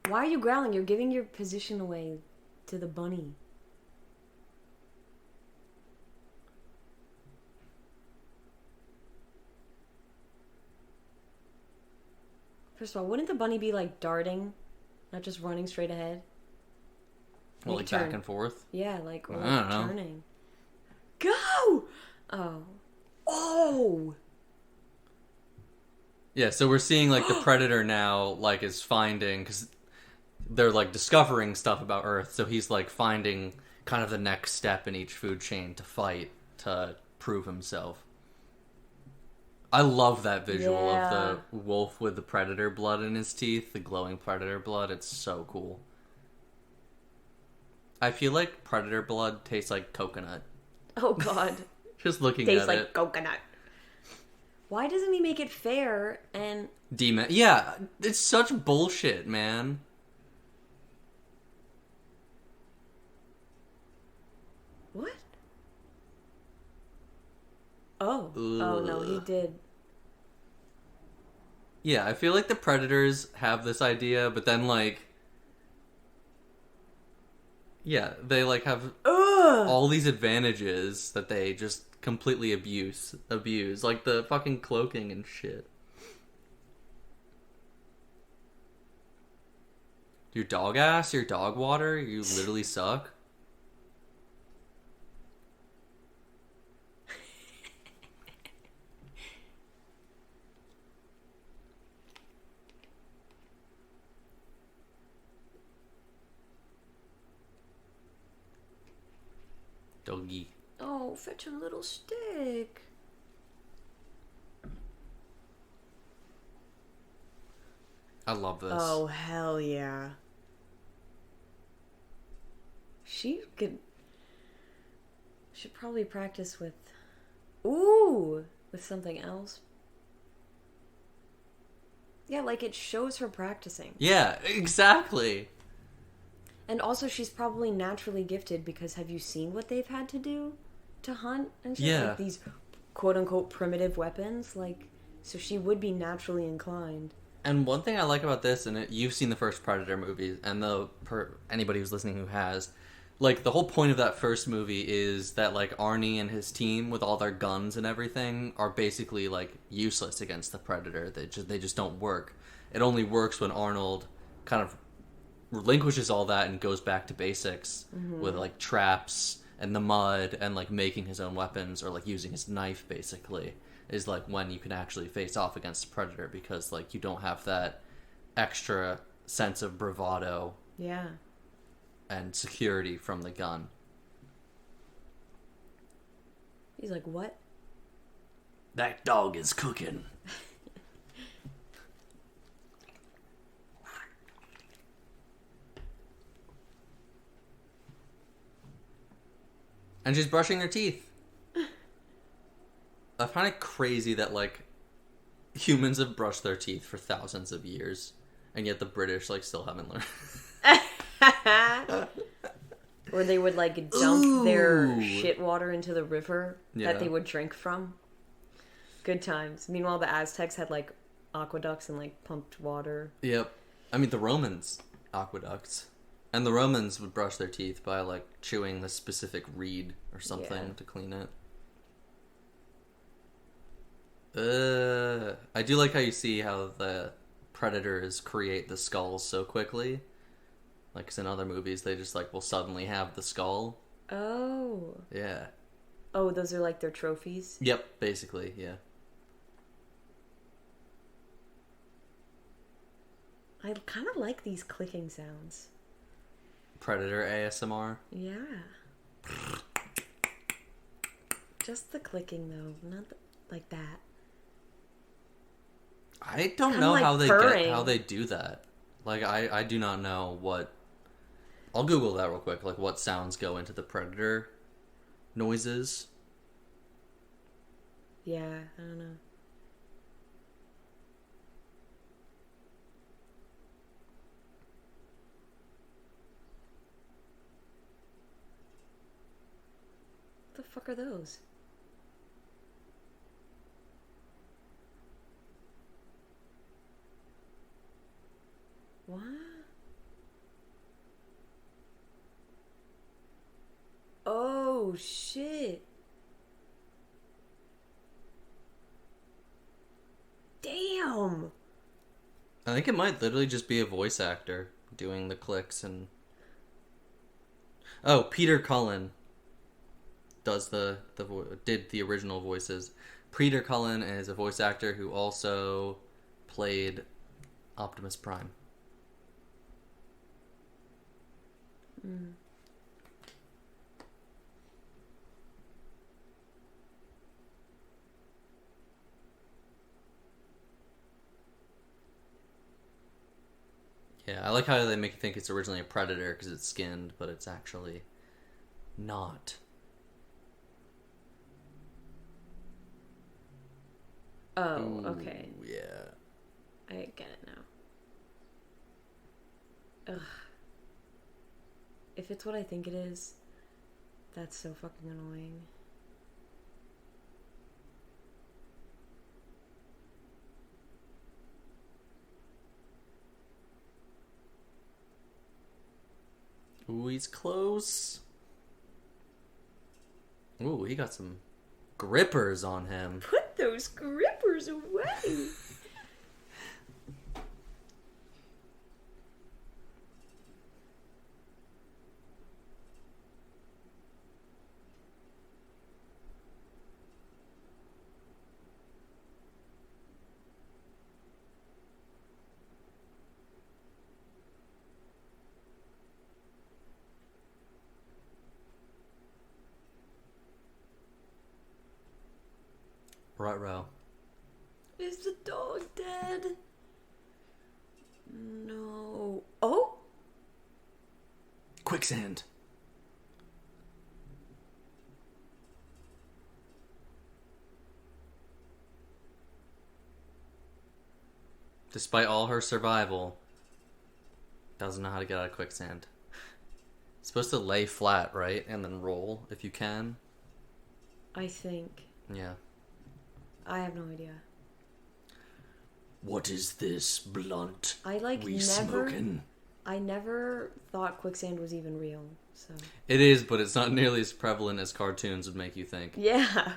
[SPEAKER 2] Why are you growling? You're giving your position away to the bunny. First of all, wouldn't the bunny be like darting, not just running straight ahead?
[SPEAKER 1] Well, like back and forth?
[SPEAKER 2] Yeah, like, or
[SPEAKER 1] I don't know.
[SPEAKER 2] turning. Go! Oh. Oh!
[SPEAKER 1] Yeah, so we're seeing like the Predator now like is finding, because they're like discovering stuff about Earth, so he's like finding kind of the next step in each food chain to fight, to prove himself. I love that visual of the wolf with the predator blood in his teeth, the glowing predator blood. It's so cool. I feel like predator blood tastes like coconut.
[SPEAKER 2] Oh, God.
[SPEAKER 1] Just looking at it.
[SPEAKER 2] Tastes like coconut. Why doesn't he make it fair and...
[SPEAKER 1] Demon. Yeah, it's such bullshit, man.
[SPEAKER 2] What? Oh. Ugh. Oh, no, he did.
[SPEAKER 1] Yeah, I feel like the Predators have this idea, but then, like... Yeah, they, like, have all these advantages that they just completely abuse. Like the fucking cloaking and shit. Your dog ass, your dog water, you literally suck. Doggy.
[SPEAKER 2] Oh, fetch a little stick.
[SPEAKER 1] I love this.
[SPEAKER 2] Oh, hell yeah. She should probably practice with... Ooh! With something else. Yeah, like it shows her practicing.
[SPEAKER 1] Yeah, exactly.
[SPEAKER 2] And also she's probably naturally gifted because have you seen what they've had to do to hunt and shit?
[SPEAKER 1] Yeah.
[SPEAKER 2] Like these quote-unquote primitive weapons. Like, so she would be naturally inclined.
[SPEAKER 1] And one thing I like about this, and you've seen the first Predator movie, and anybody who's listening who has, like, the whole point of that first movie is that, like, Arnie and his team, with all their guns and everything, are basically, like, useless against the Predator. They just don't work. It only works when Arnold kind of relinquishes all that and goes back to basics with, like, traps and the mud and, like, making his own weapons or, like, using his knife, basically. Is like when you can actually face off against a predator because like you don't have that extra sense of bravado and security from the gun.
[SPEAKER 2] He's like, what?
[SPEAKER 1] That dog is cooking. And she's brushing her teeth. I find it crazy that, like, humans have brushed their teeth for thousands of years, and yet the British, like, still haven't learned.
[SPEAKER 2] Or they would, like, dump their shit water into the river that they would drink from. Good times. Meanwhile, the Aztecs had, like, aqueducts and, like, pumped water.
[SPEAKER 1] Yep. I mean, the Romans, aqueducts. And the Romans would brush their teeth by, like, chewing the specific reed or something to clean it. I do like how you see how the predators create the skulls so quickly. Like, 'cause in other movies, they just, like, will suddenly have the skull.
[SPEAKER 2] Oh.
[SPEAKER 1] Yeah.
[SPEAKER 2] Oh, those are, like, their trophies?
[SPEAKER 1] Yep, basically, yeah.
[SPEAKER 2] I kind of like these clicking sounds.
[SPEAKER 1] Predator ASMR?
[SPEAKER 2] Yeah. Just the clicking, though. Not like that.
[SPEAKER 1] I don't know like how they do that. Like, I do not know what... I'll Google that real quick. Like, what sounds go into the predator noises.
[SPEAKER 2] Yeah, I don't know. the fuck are those? What? Oh, shit. Damn.
[SPEAKER 1] I think it might literally just be a voice actor doing the clicks and... Oh, Peter Cullen does did the original voices. Peter Cullen is a voice actor who also played Optimus Prime.
[SPEAKER 2] Mm.
[SPEAKER 1] Yeah, I like how they make you think it's originally a predator because it's skinned, but it's actually not.
[SPEAKER 2] Oh,
[SPEAKER 1] Ooh,
[SPEAKER 2] okay.
[SPEAKER 1] Yeah.
[SPEAKER 2] I get it now. Ugh. If it's what I think it is, that's so fucking annoying.
[SPEAKER 1] Ooh, he's close. Ooh, he got some grippers on him.
[SPEAKER 2] Put those grippers away!
[SPEAKER 1] Ruh-roh.
[SPEAKER 2] Is the dog dead? No. Oh?
[SPEAKER 1] Quicksand. Despite all her survival, doesn't know how to get out of quicksand. It's supposed to lay flat, right? And then roll if you can.
[SPEAKER 2] I think.
[SPEAKER 1] Yeah.
[SPEAKER 2] I have no idea.
[SPEAKER 1] What is this blunt?
[SPEAKER 2] I
[SPEAKER 1] smoking?
[SPEAKER 2] I never thought quicksand was even real, so.
[SPEAKER 1] It is, but it's not nearly as prevalent as cartoons would make you think.
[SPEAKER 2] Yeah.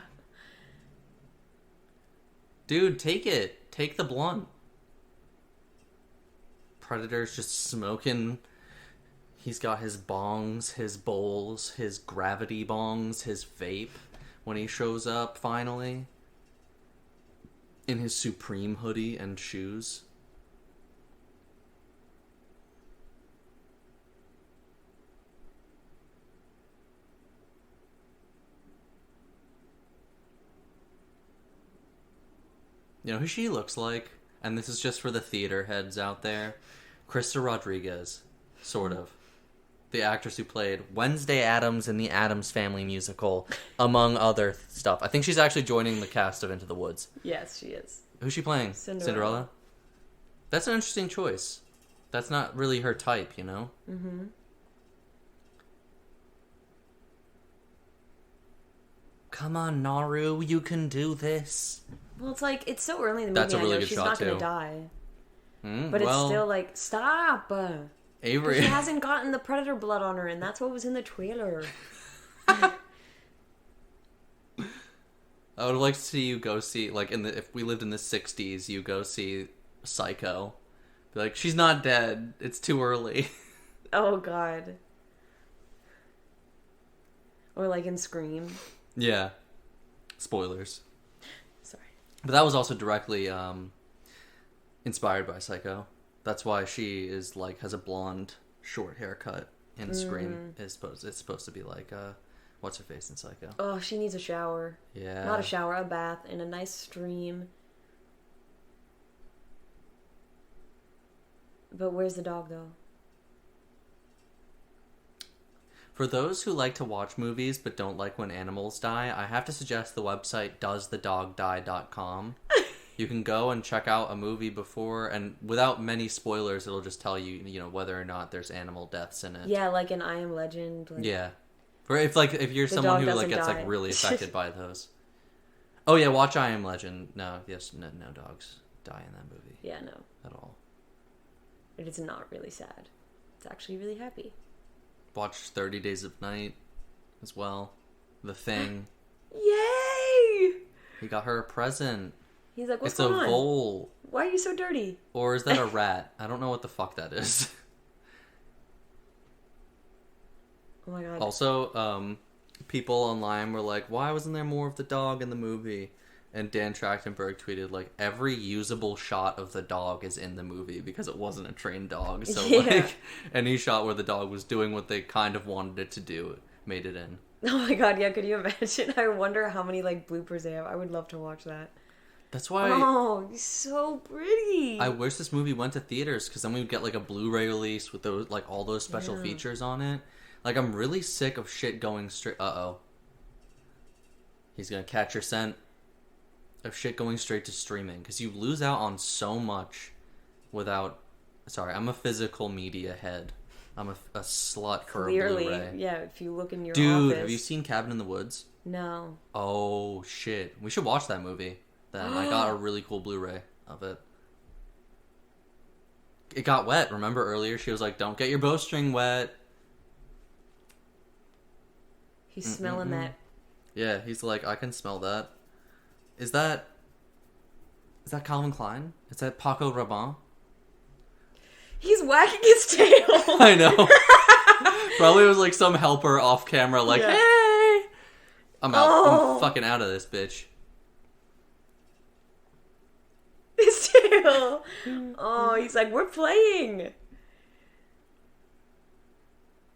[SPEAKER 1] Dude, take it. Take the blunt. Predator's just smoking. He's got his bongs, his bowls, his gravity bongs, his vape when he shows up finally. In his Supreme hoodie and shoes. You know who she looks like? And this is just for the theater heads out there. Krista Rodriguez, sort of. The actress who played Wednesday Addams in the Addams Family musical, among other stuff. I think she's actually joining the cast of Into the Woods.
[SPEAKER 2] Yes, she is.
[SPEAKER 1] Who's she playing? Cinderella? That's an interesting choice. That's not really her type, you know?
[SPEAKER 2] Mm-hmm.
[SPEAKER 1] Come on, Naru, you can do this.
[SPEAKER 2] Well, it's like, it's so early in the movie,
[SPEAKER 1] That's a really
[SPEAKER 2] I know
[SPEAKER 1] good
[SPEAKER 2] she's
[SPEAKER 1] shot,
[SPEAKER 2] not going
[SPEAKER 1] too.
[SPEAKER 2] to die.
[SPEAKER 1] But
[SPEAKER 2] But it's still like, stop!
[SPEAKER 1] Avery.
[SPEAKER 2] She hasn't gotten the predator blood on her, and that's what was in the trailer.
[SPEAKER 1] I would like to see you go see, like, if we lived in the 60s, you go see Psycho. Be like, she's not dead. It's too early.
[SPEAKER 2] Oh, God. Or like in Scream.
[SPEAKER 1] Yeah. Spoilers.
[SPEAKER 2] Sorry.
[SPEAKER 1] But that was also directly inspired by Psycho. That's why she is like has a blonde, short haircut in Scream. It's supposed to be like what's her face in Psycho?
[SPEAKER 2] Oh, she needs a shower.
[SPEAKER 1] Yeah.
[SPEAKER 2] Not a shower, a bath, and a nice stream. But where's the dog, though?
[SPEAKER 1] For those who like to watch movies but don't like when animals die, I have to suggest the website doesthedogdie.com. You can go and check out a movie before, and without many spoilers, it'll just tell you, you know, whether or not there's animal deaths in it.
[SPEAKER 2] Yeah, like in I Am Legend. Like...
[SPEAKER 1] Yeah. For if you're
[SPEAKER 2] The
[SPEAKER 1] someone
[SPEAKER 2] dog
[SPEAKER 1] who like
[SPEAKER 2] doesn't
[SPEAKER 1] gets
[SPEAKER 2] die.
[SPEAKER 1] like really affected by those. Oh yeah, watch I Am Legend. No dogs die in that movie.
[SPEAKER 2] Yeah, no.
[SPEAKER 1] At all.
[SPEAKER 2] It is not really sad. It's actually really happy.
[SPEAKER 1] Watch 30 Days of Night as well. The Thing.
[SPEAKER 2] Yay!
[SPEAKER 1] He got her a present.
[SPEAKER 2] He's like, what's
[SPEAKER 1] It's
[SPEAKER 2] going
[SPEAKER 1] a
[SPEAKER 2] on?
[SPEAKER 1] vole.
[SPEAKER 2] Why are you so dirty?
[SPEAKER 1] Or is that a rat? I don't know what the fuck that is.
[SPEAKER 2] Oh my god.
[SPEAKER 1] Also, people online were like, why wasn't there more of the dog in the movie? And Dan Trachtenberg tweeted, like, every usable shot of the dog is in the movie because it wasn't a trained dog. So, like, any shot where the dog was doing what they kind of wanted it to do, made it in.
[SPEAKER 2] Oh my god, yeah, could you imagine? I wonder how many, like, bloopers they have. I would love to watch that.
[SPEAKER 1] That's why...
[SPEAKER 2] Oh, he's so pretty!
[SPEAKER 1] I wish this movie went to theaters, because then we would get, like, a Blu-ray release with those, like, all those special features on it. Like, I'm really sick of shit going straight... Uh-oh. He's gonna catch your scent. Of shit going straight to streaming, because you lose out on so much without... Sorry, I'm a physical media head. I'm a slut for
[SPEAKER 2] Clearly,
[SPEAKER 1] a Blu-ray.
[SPEAKER 2] yeah, if you look in your
[SPEAKER 1] Dude,
[SPEAKER 2] office...
[SPEAKER 1] have you seen Cabin in the Woods?
[SPEAKER 2] No.
[SPEAKER 1] Oh, shit. We should watch that movie. Then I got a really cool Blu-ray of it. It got wet. Remember earlier she was like, don't get your bowstring wet.
[SPEAKER 2] He's smelling that.
[SPEAKER 1] Yeah, he's like, I can smell that. Is that Calvin Klein? Is that Paco Rabanne?
[SPEAKER 2] He's wagging his tail!
[SPEAKER 1] I know. Probably was like some helper off camera like,
[SPEAKER 2] Yeah.
[SPEAKER 1] hey! I'm out.
[SPEAKER 2] Oh.
[SPEAKER 1] I'm fucking out of this, bitch.
[SPEAKER 2] His tail! Oh, he's like, we're playing!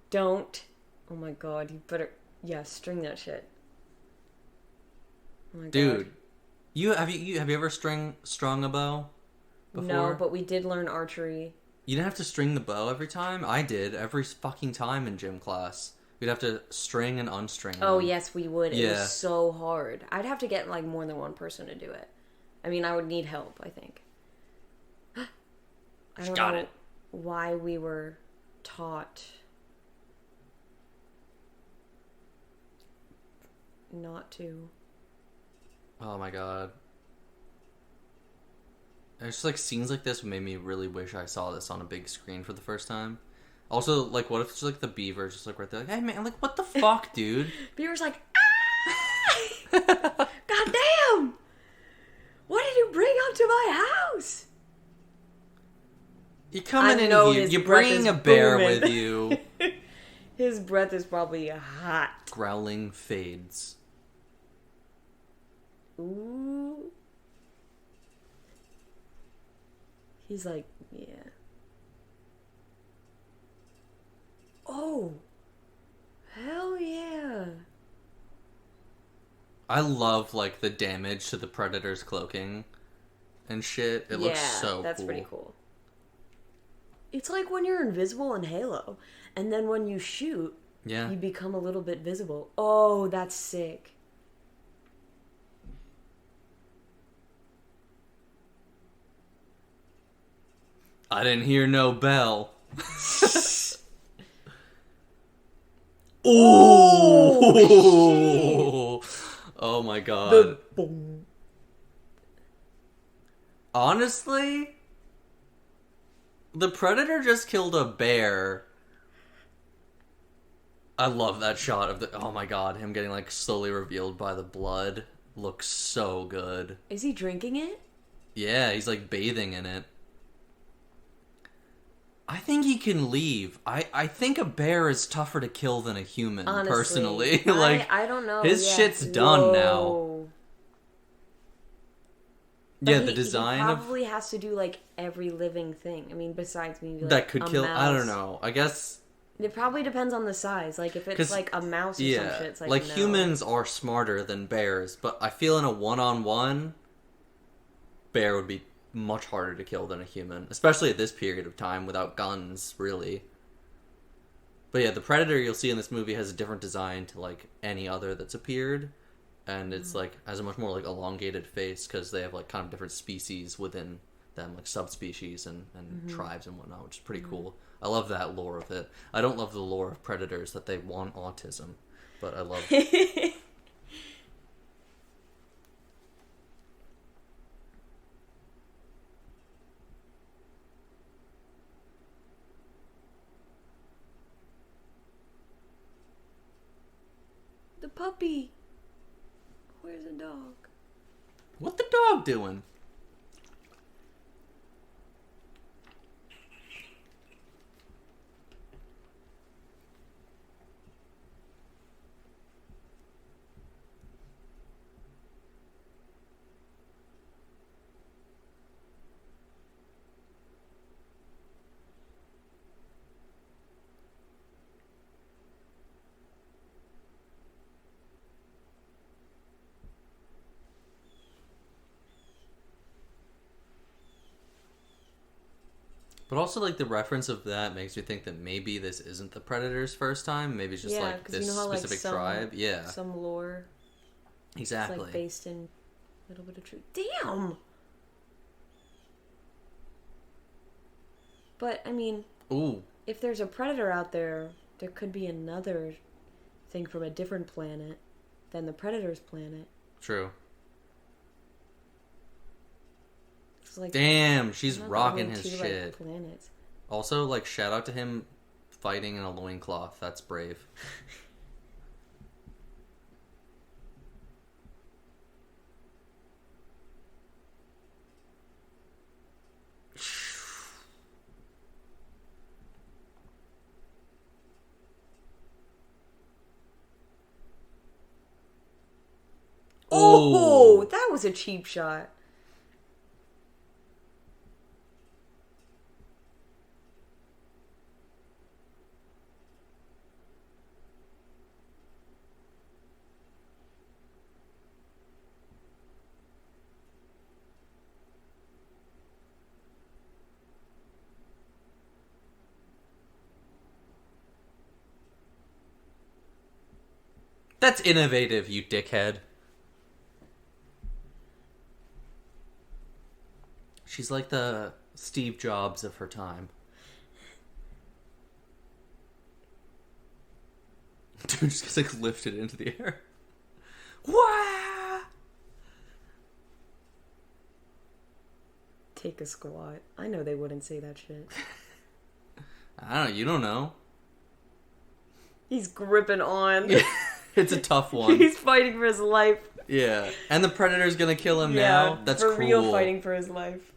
[SPEAKER 2] Don't. Oh my god, you better... Yeah, string that shit. Oh my
[SPEAKER 1] Dude.
[SPEAKER 2] god.
[SPEAKER 1] Have you ever strung a bow before?
[SPEAKER 2] No, but we did learn archery.
[SPEAKER 1] You didn't have to string the bow every time? I did. Every fucking time in gym class. We'd have to string and unstring
[SPEAKER 2] Oh,
[SPEAKER 1] them.
[SPEAKER 2] yes, we would. It
[SPEAKER 1] Yeah.
[SPEAKER 2] was so hard. I'd have to get, like, more than one person to do it. I mean, I would need help, I think. I don't
[SPEAKER 1] Got
[SPEAKER 2] know
[SPEAKER 1] it.
[SPEAKER 2] why we were taught not to.
[SPEAKER 1] Oh my god. It's just like scenes like this made me really wish I saw this on a big screen for the first time. Also, like, what if it's like the Beavers just like right there, like, hey man, like, what the fuck, dude?
[SPEAKER 2] Beaver's like, ah! God damn! What did you bring up to my house?
[SPEAKER 1] You're coming in
[SPEAKER 2] know
[SPEAKER 1] here,
[SPEAKER 2] his
[SPEAKER 1] you're
[SPEAKER 2] breath
[SPEAKER 1] bringing
[SPEAKER 2] is
[SPEAKER 1] a bear
[SPEAKER 2] booming.
[SPEAKER 1] with you.
[SPEAKER 2] His breath is probably hot.
[SPEAKER 1] Growling fades.
[SPEAKER 2] Ooh. He's like, yeah. Oh. Hell yeah.
[SPEAKER 1] I love, like, the damage to the Predator's cloaking and shit. It looks so
[SPEAKER 2] that's
[SPEAKER 1] cool.
[SPEAKER 2] pretty cool. It's like when you're invisible in Halo, and then when you shoot,
[SPEAKER 1] Yeah.
[SPEAKER 2] you become a little bit visible. Oh, that's sick.
[SPEAKER 1] I didn't hear no bell. Oh! Oh my god.
[SPEAKER 2] Boom.
[SPEAKER 1] Honestly, the Predator just killed a bear. I love that shot of the... Oh my god, him getting, like, slowly revealed by the blood. Looks so good.
[SPEAKER 2] Is he drinking it?
[SPEAKER 1] Yeah, he's, like, bathing in it. I think he can leave. I think a bear is tougher to kill than a human,
[SPEAKER 2] Honestly,
[SPEAKER 1] personally. Like,
[SPEAKER 2] I don't know.
[SPEAKER 1] his
[SPEAKER 2] yeah.
[SPEAKER 1] shit's done now.
[SPEAKER 2] Whoa.
[SPEAKER 1] Yeah,
[SPEAKER 2] But
[SPEAKER 1] the design
[SPEAKER 2] he
[SPEAKER 1] of...
[SPEAKER 2] probably has to do, like, every living thing. I mean, besides maybe, like,
[SPEAKER 1] that could
[SPEAKER 2] a
[SPEAKER 1] kill...
[SPEAKER 2] mouse.
[SPEAKER 1] I don't know. I guess...
[SPEAKER 2] It probably depends on the size. Like, if it's, like, a mouse or some shit, it's like, no.
[SPEAKER 1] humans are smarter than bears, but I feel in a one-on-one, bear would be much harder to kill than a human, especially at this period of time without guns, really. But yeah, the Predator you'll see in this movie has a different design to, like, any other that's appeared, and it's, like, has a much more, like, elongated face, because they have, like, kind of different species within them, like, subspecies and tribes and whatnot, which is pretty cool. I love that lore of it. I don't love the lore of Predators that they want autism. but I love.
[SPEAKER 2] The puppy. Where's the dog?
[SPEAKER 1] What the dog doing? But also, like, the reference of that makes me think that maybe this isn't the Predator's first time. Maybe it's just, like, this specific tribe. Yeah.
[SPEAKER 2] Some lore.
[SPEAKER 1] Exactly.
[SPEAKER 2] It's, like, based in a little bit of truth. Damn! But, I mean...
[SPEAKER 1] Ooh.
[SPEAKER 2] If there's a Predator out there, there could be another thing from a different planet than the Predator's planet.
[SPEAKER 1] True.
[SPEAKER 2] Like,
[SPEAKER 1] damn, she's rocking his shit.
[SPEAKER 2] Like, planets.
[SPEAKER 1] Also, like, shout out to him fighting in a loincloth. That's brave.
[SPEAKER 2] Oh, that was a cheap shot.
[SPEAKER 1] That's innovative, you dickhead. She's like the Steve Jobs of her time. Dude just gets, like, lifted into the air. Wah!
[SPEAKER 2] Take a squat. I know they wouldn't say that shit.
[SPEAKER 1] I don't know. You don't know.
[SPEAKER 2] He's gripping on.
[SPEAKER 1] It's a tough one.
[SPEAKER 2] He's fighting for his life.
[SPEAKER 1] Yeah. And the Predator's gonna kill him now? That's
[SPEAKER 2] for
[SPEAKER 1] cool.
[SPEAKER 2] real fighting for his life.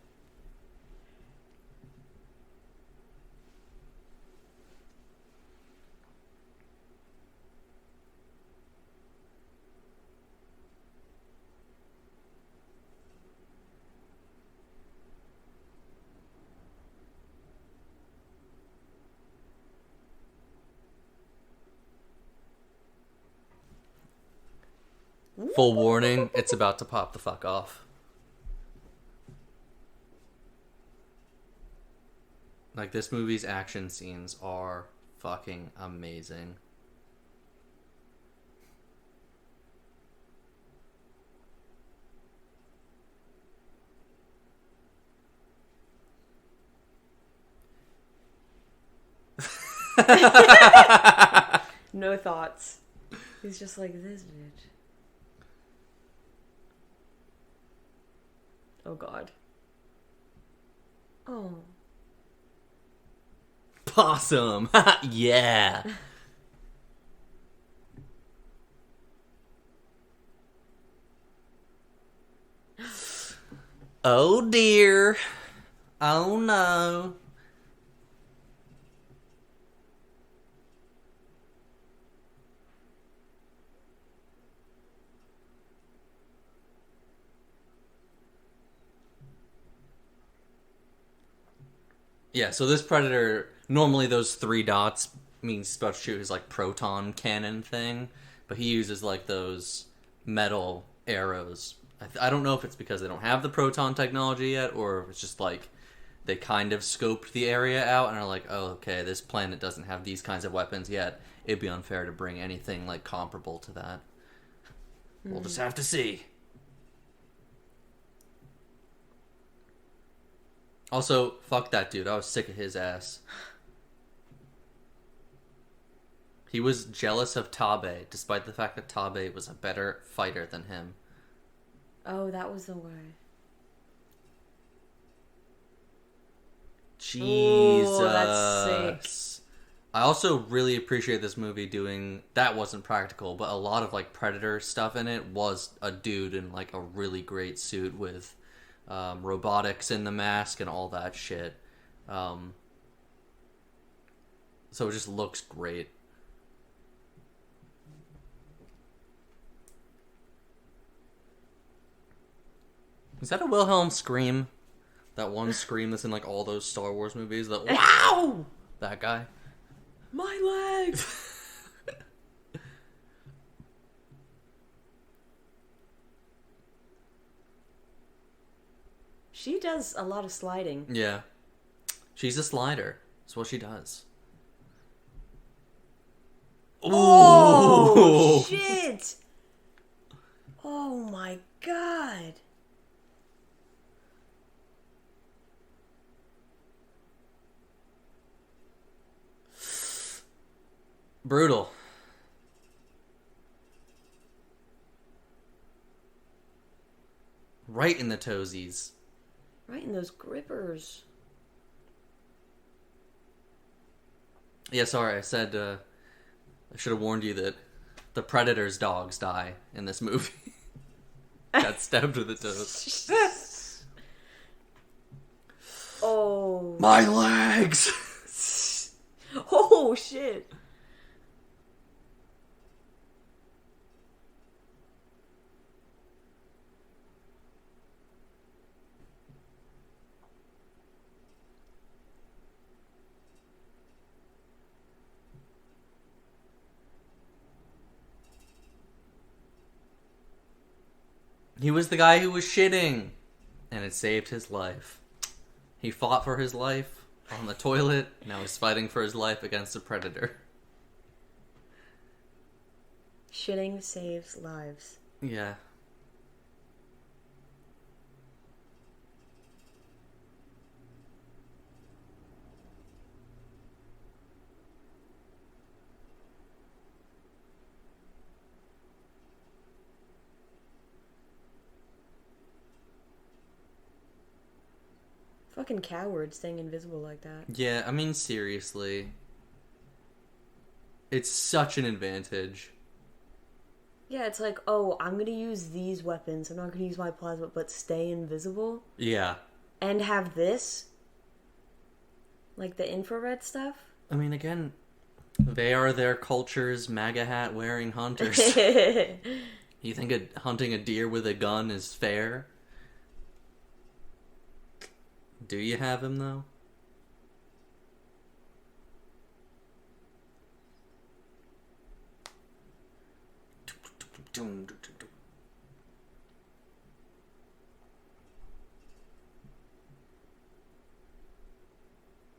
[SPEAKER 1] Full warning, it's about to pop the fuck off. Like, this movie's action scenes are fucking amazing.
[SPEAKER 2] No thoughts. He's just like, this bitch. Oh, God. Oh.
[SPEAKER 1] Possum! Yeah! Oh, dear. Oh, no. Yeah, so this Predator, normally those 3 dots means he's about to shoot his, like, proton cannon thing, but he uses, like, those metal arrows. I don't know if it's because they don't have the proton technology yet, or if it's just, like, they kind of scoped the area out and are like, oh, okay, this planet doesn't have these kinds of weapons yet. It'd be unfair to bring anything, like, comparable to that. We'll just have to see. Also, fuck that dude. I was sick of his ass. He was jealous of Tabe, despite the fact that Tabe was a better fighter than him.
[SPEAKER 2] Oh, that was the way.
[SPEAKER 1] Jesus.
[SPEAKER 2] Ooh, that's sick.
[SPEAKER 1] I also really appreciate this movie doing... That wasn't practical, but a lot of, like, Predator stuff in it was a dude in, like, a really great suit with robotics in the mask and all that shit. So it just looks great. Is that a Wilhelm scream? That one scream that's in, like, all those Star Wars movies? That wow! That guy.
[SPEAKER 2] My legs! She does a lot of sliding.
[SPEAKER 1] Yeah. She's a slider. That's what she does.
[SPEAKER 2] Oh, shit! Oh my god.
[SPEAKER 1] Brutal. Right in the toesies.
[SPEAKER 2] Right in those grippers.
[SPEAKER 1] Yeah, sorry, I said, I should have warned you that the Predator's dogs die in this movie. Got stabbed with the toes.
[SPEAKER 2] Oh.
[SPEAKER 1] My legs!
[SPEAKER 2] Oh, shit.
[SPEAKER 1] He was the guy who was shitting, and it saved his life. He fought for his life on the toilet, now he's fighting for his life against a predator.
[SPEAKER 2] Shitting saves lives.
[SPEAKER 1] Yeah.
[SPEAKER 2] Fucking coward staying invisible like that.
[SPEAKER 1] Yeah, I mean, seriously. It's such an advantage.
[SPEAKER 2] Yeah, it's like, oh, I'm gonna use these weapons. I'm not gonna use my plasma, but stay invisible.
[SPEAKER 1] Yeah.
[SPEAKER 2] And have this? Like the infrared stuff?
[SPEAKER 1] I mean, again, they are their culture's MAGA hat wearing hunters. You think hunting a deer with a gun is fair? Do you have him, though?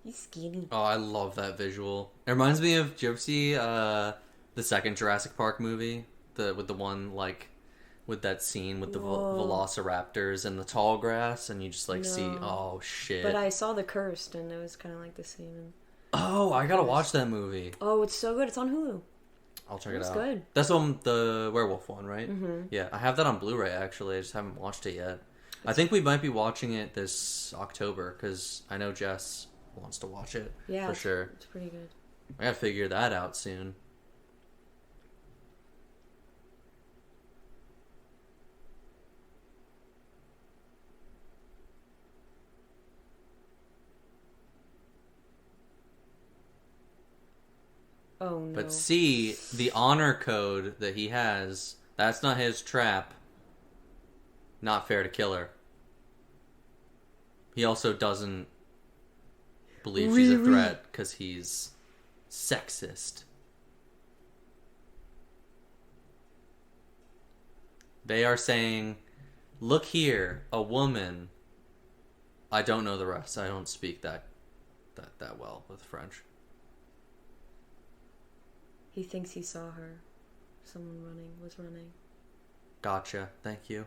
[SPEAKER 2] He's skinny.
[SPEAKER 1] Oh, I love that visual. It reminds me of, did you ever see the second Jurassic Park movie? With the one, like, with that scene with the velociraptors and the tall grass, and you just, like, see, oh, shit.
[SPEAKER 2] But I saw The Cursed, and it was kind of like the same.
[SPEAKER 1] Oh, I gotta watch that movie.
[SPEAKER 2] Oh, it's so good. It's on Hulu.
[SPEAKER 1] I'll check it out.
[SPEAKER 2] It's good.
[SPEAKER 1] That's the werewolf one, right? Mm-hmm. Yeah, I have that on Blu-ray, actually. I just haven't watched it yet. I think we might be watching it this October, because I know Jess wants to watch it.
[SPEAKER 2] Yeah,
[SPEAKER 1] for sure.
[SPEAKER 2] It's pretty good.
[SPEAKER 1] I gotta figure that out soon.
[SPEAKER 2] Oh, no.
[SPEAKER 1] But see, the honor code that he has, that's not his trap. Not fair to kill her. He also doesn't believe she's a threat because he's sexist. They are saying, look here, a woman. I don't know the rest. I don't speak that well with French.
[SPEAKER 2] He thinks he saw her. Someone was running.
[SPEAKER 1] Gotcha. Thank you.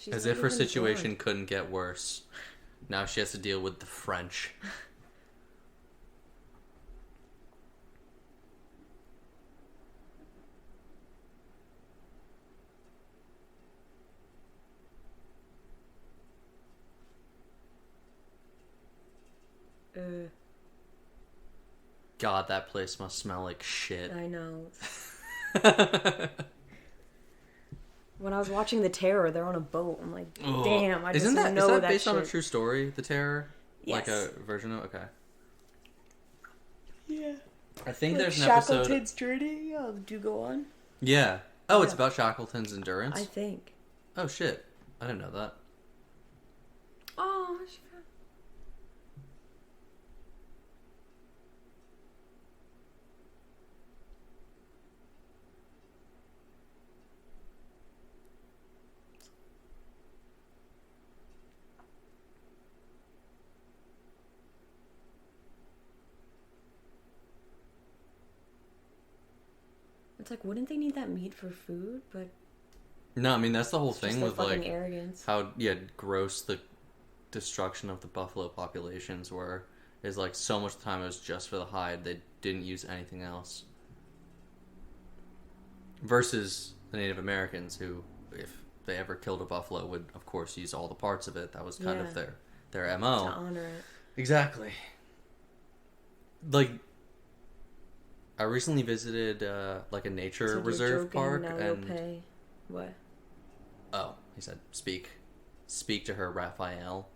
[SPEAKER 2] She's
[SPEAKER 1] As
[SPEAKER 2] not
[SPEAKER 1] if her
[SPEAKER 2] even
[SPEAKER 1] situation
[SPEAKER 2] blonde.
[SPEAKER 1] couldn't get worse. Now she has to deal with the French. God, that place must smell like shit.
[SPEAKER 2] I know. When I was watching The Terror, they're on a boat. I'm like, damn, I just
[SPEAKER 1] Isn't
[SPEAKER 2] know
[SPEAKER 1] that
[SPEAKER 2] that
[SPEAKER 1] based
[SPEAKER 2] shit.
[SPEAKER 1] on a true story, The Terror?
[SPEAKER 2] Yes.
[SPEAKER 1] Like a version of... Okay.
[SPEAKER 2] Yeah.
[SPEAKER 1] I think
[SPEAKER 2] Like
[SPEAKER 1] there's an episode...
[SPEAKER 2] Shackleton's journey? Oh, do go on?
[SPEAKER 1] Yeah. Oh,
[SPEAKER 2] Yeah.
[SPEAKER 1] It's about Shackleton's endurance?
[SPEAKER 2] I think.
[SPEAKER 1] Oh, shit. I didn't know that.
[SPEAKER 2] Oh, I should... It's like, wouldn't they need that meat for food? But
[SPEAKER 1] No, I mean, that's the whole
[SPEAKER 2] it's
[SPEAKER 1] thing
[SPEAKER 2] just their
[SPEAKER 1] with,
[SPEAKER 2] fucking
[SPEAKER 1] like,
[SPEAKER 2] arrogance.
[SPEAKER 1] how, gross the destruction of the buffalo populations were. Is, like, so much of the time it was just for the hide. They didn't use anything else. Versus the Native Americans who, if they ever killed a buffalo, would, of course, use all the parts of it. That was kind of their MO.
[SPEAKER 2] To honor it.
[SPEAKER 1] Exactly. Like, I recently visited, like, a nature reserve park,
[SPEAKER 2] now
[SPEAKER 1] and...
[SPEAKER 2] you'll pay. What?
[SPEAKER 1] Oh, he said, speak to her, Raphael.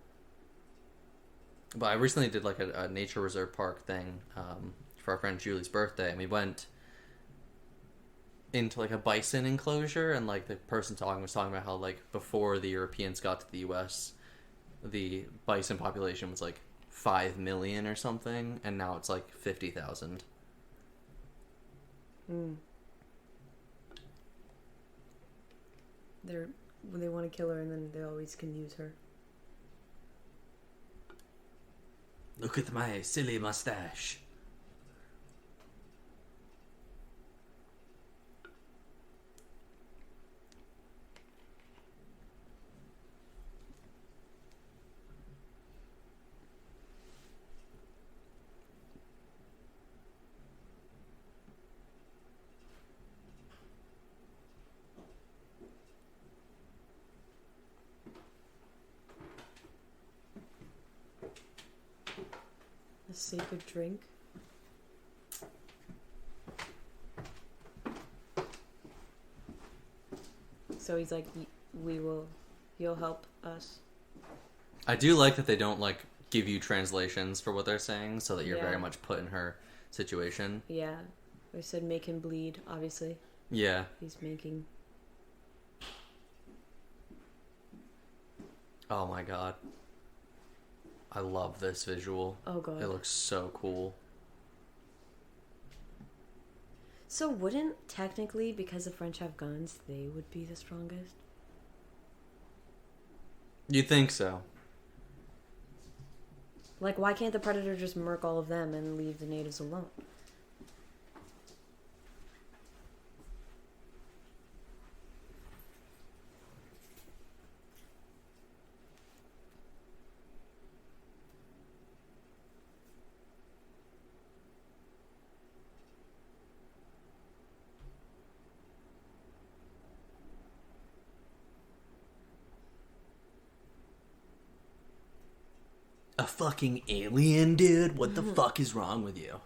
[SPEAKER 1] But I recently did, like, a nature reserve park thing, for our friend Julie's birthday, and we went into, like, a bison enclosure, and, like, the person was talking about how, like, before the Europeans got to the U.S., the bison population was, like, 5 million or something, and now it's, like, 50,000.
[SPEAKER 2] They want to kill her, and then they always can use her.
[SPEAKER 1] Look at my silly mustache.
[SPEAKER 2] A sacred drink. So he's like, you'll help us.
[SPEAKER 1] I do like that they don't, like, give you translations for what they're saying, so that you're
[SPEAKER 2] Yeah.
[SPEAKER 1] very much put in her situation.
[SPEAKER 2] Yeah. They said make him bleed, obviously.
[SPEAKER 1] Yeah.
[SPEAKER 2] He's making...
[SPEAKER 1] Oh my god. I love this visual.
[SPEAKER 2] Oh god.
[SPEAKER 1] It looks so cool.
[SPEAKER 2] So wouldn't, technically, because the French have guns, they would be the strongest?
[SPEAKER 1] You think so?
[SPEAKER 2] Like, why can't the Predator just murk all of them and leave the natives alone?
[SPEAKER 1] A fucking alien, dude? What the fuck is wrong with you?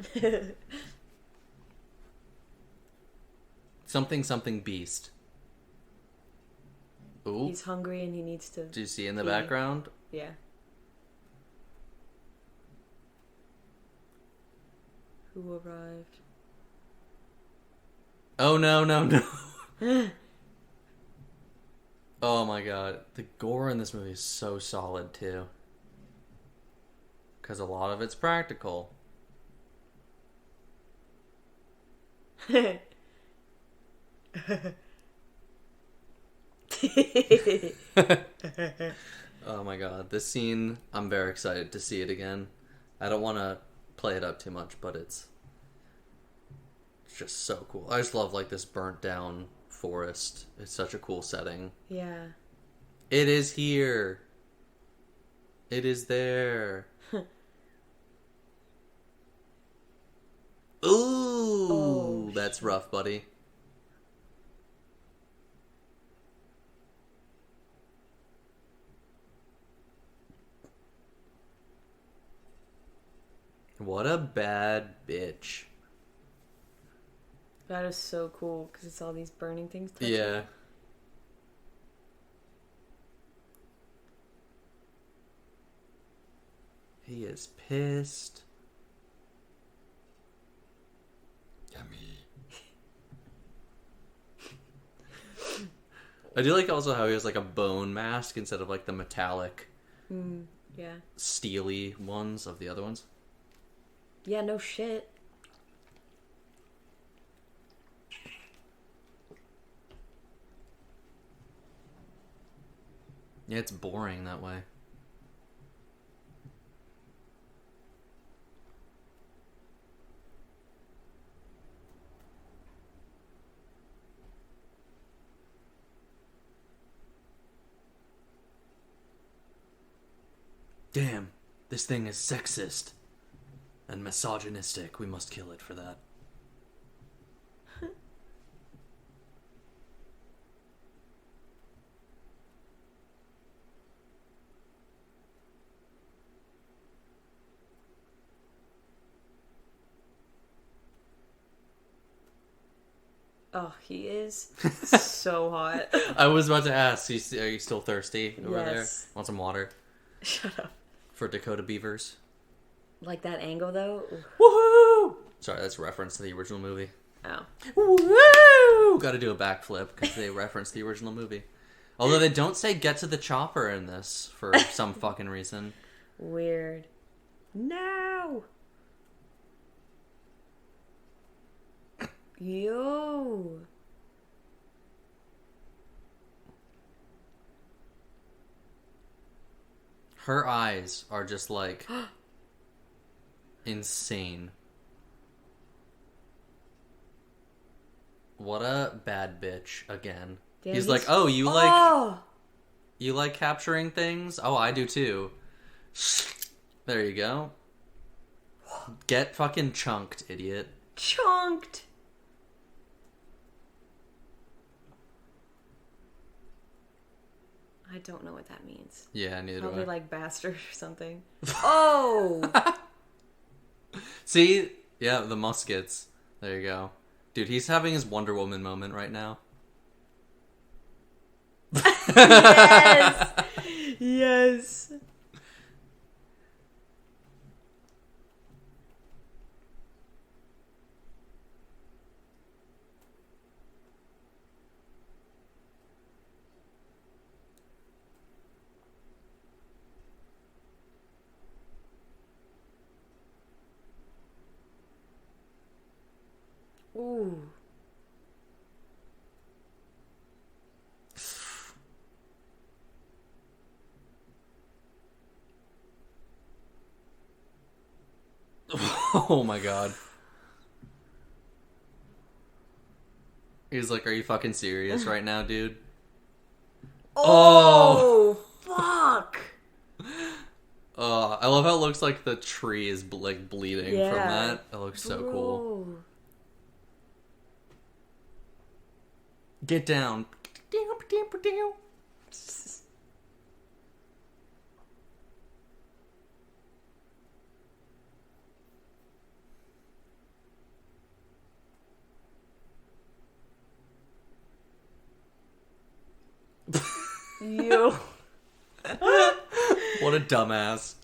[SPEAKER 1] Something beast. Ooh.
[SPEAKER 2] He's hungry and he needs to...
[SPEAKER 1] Do you see in the
[SPEAKER 2] pee.
[SPEAKER 1] background?
[SPEAKER 2] Yeah. Who arrived?
[SPEAKER 1] Oh, no. Oh my god. The gore in this movie is so solid, too. Because a lot of it's practical. Oh my god. This scene, I'm very excited to see it again. I don't want to play it up too much, but it's just so cool. I just love, like, this burnt down forest. It's such a cool setting.
[SPEAKER 2] Yeah.
[SPEAKER 1] It is here. It is there. Ooh, that's rough, buddy. What a bad bitch.
[SPEAKER 2] That is so cool because it's all these burning things touching.
[SPEAKER 1] Yeah. He is pissed. Yummy. I do like also how he has like a bone mask instead of like the metallic,
[SPEAKER 2] yeah,
[SPEAKER 1] steely ones of the other ones.
[SPEAKER 2] Yeah, no shit.
[SPEAKER 1] Yeah, it's boring that way. Damn, this thing is sexist and misogynistic. We must kill it for that.
[SPEAKER 2] Oh, he is so hot.
[SPEAKER 1] I was about to ask, are you still thirsty over there?
[SPEAKER 2] Yes.
[SPEAKER 1] Want some water?
[SPEAKER 2] Shut up.
[SPEAKER 1] For Dakota Beavers.
[SPEAKER 2] Like that angle, though?
[SPEAKER 1] Woohoo! Sorry, that's a reference to the original movie.
[SPEAKER 2] Oh.
[SPEAKER 1] Woo! Gotta do a backflip because they reference the original movie. Although they don't say get to the chopper in this for some fucking reason.
[SPEAKER 2] Weird. No! Yo!
[SPEAKER 1] Her eyes are just like insane. What a bad bitch again.
[SPEAKER 2] Damn,
[SPEAKER 1] He's like, "Oh, you like capturing things? Oh, I do too." There you go. Get fucking chunked, idiot.
[SPEAKER 2] Chunked! I don't know what that means.
[SPEAKER 1] Yeah, neither
[SPEAKER 2] Probably
[SPEAKER 1] do I.
[SPEAKER 2] like bastard or something. Oh!
[SPEAKER 1] See? Yeah, the muskets. There you go. Dude, he's having his Wonder Woman moment right now.
[SPEAKER 2] Yes! Yes! Ooh.
[SPEAKER 1] Oh my god. He's like, are you fucking serious right now, dude?
[SPEAKER 2] Oh! Fuck!
[SPEAKER 1] I love how it looks like the tree is like bleeding
[SPEAKER 2] Yeah.
[SPEAKER 1] from that. It looks so cool.
[SPEAKER 2] Bro.
[SPEAKER 1] Get down.
[SPEAKER 2] Yo.
[SPEAKER 1] What a dumbass.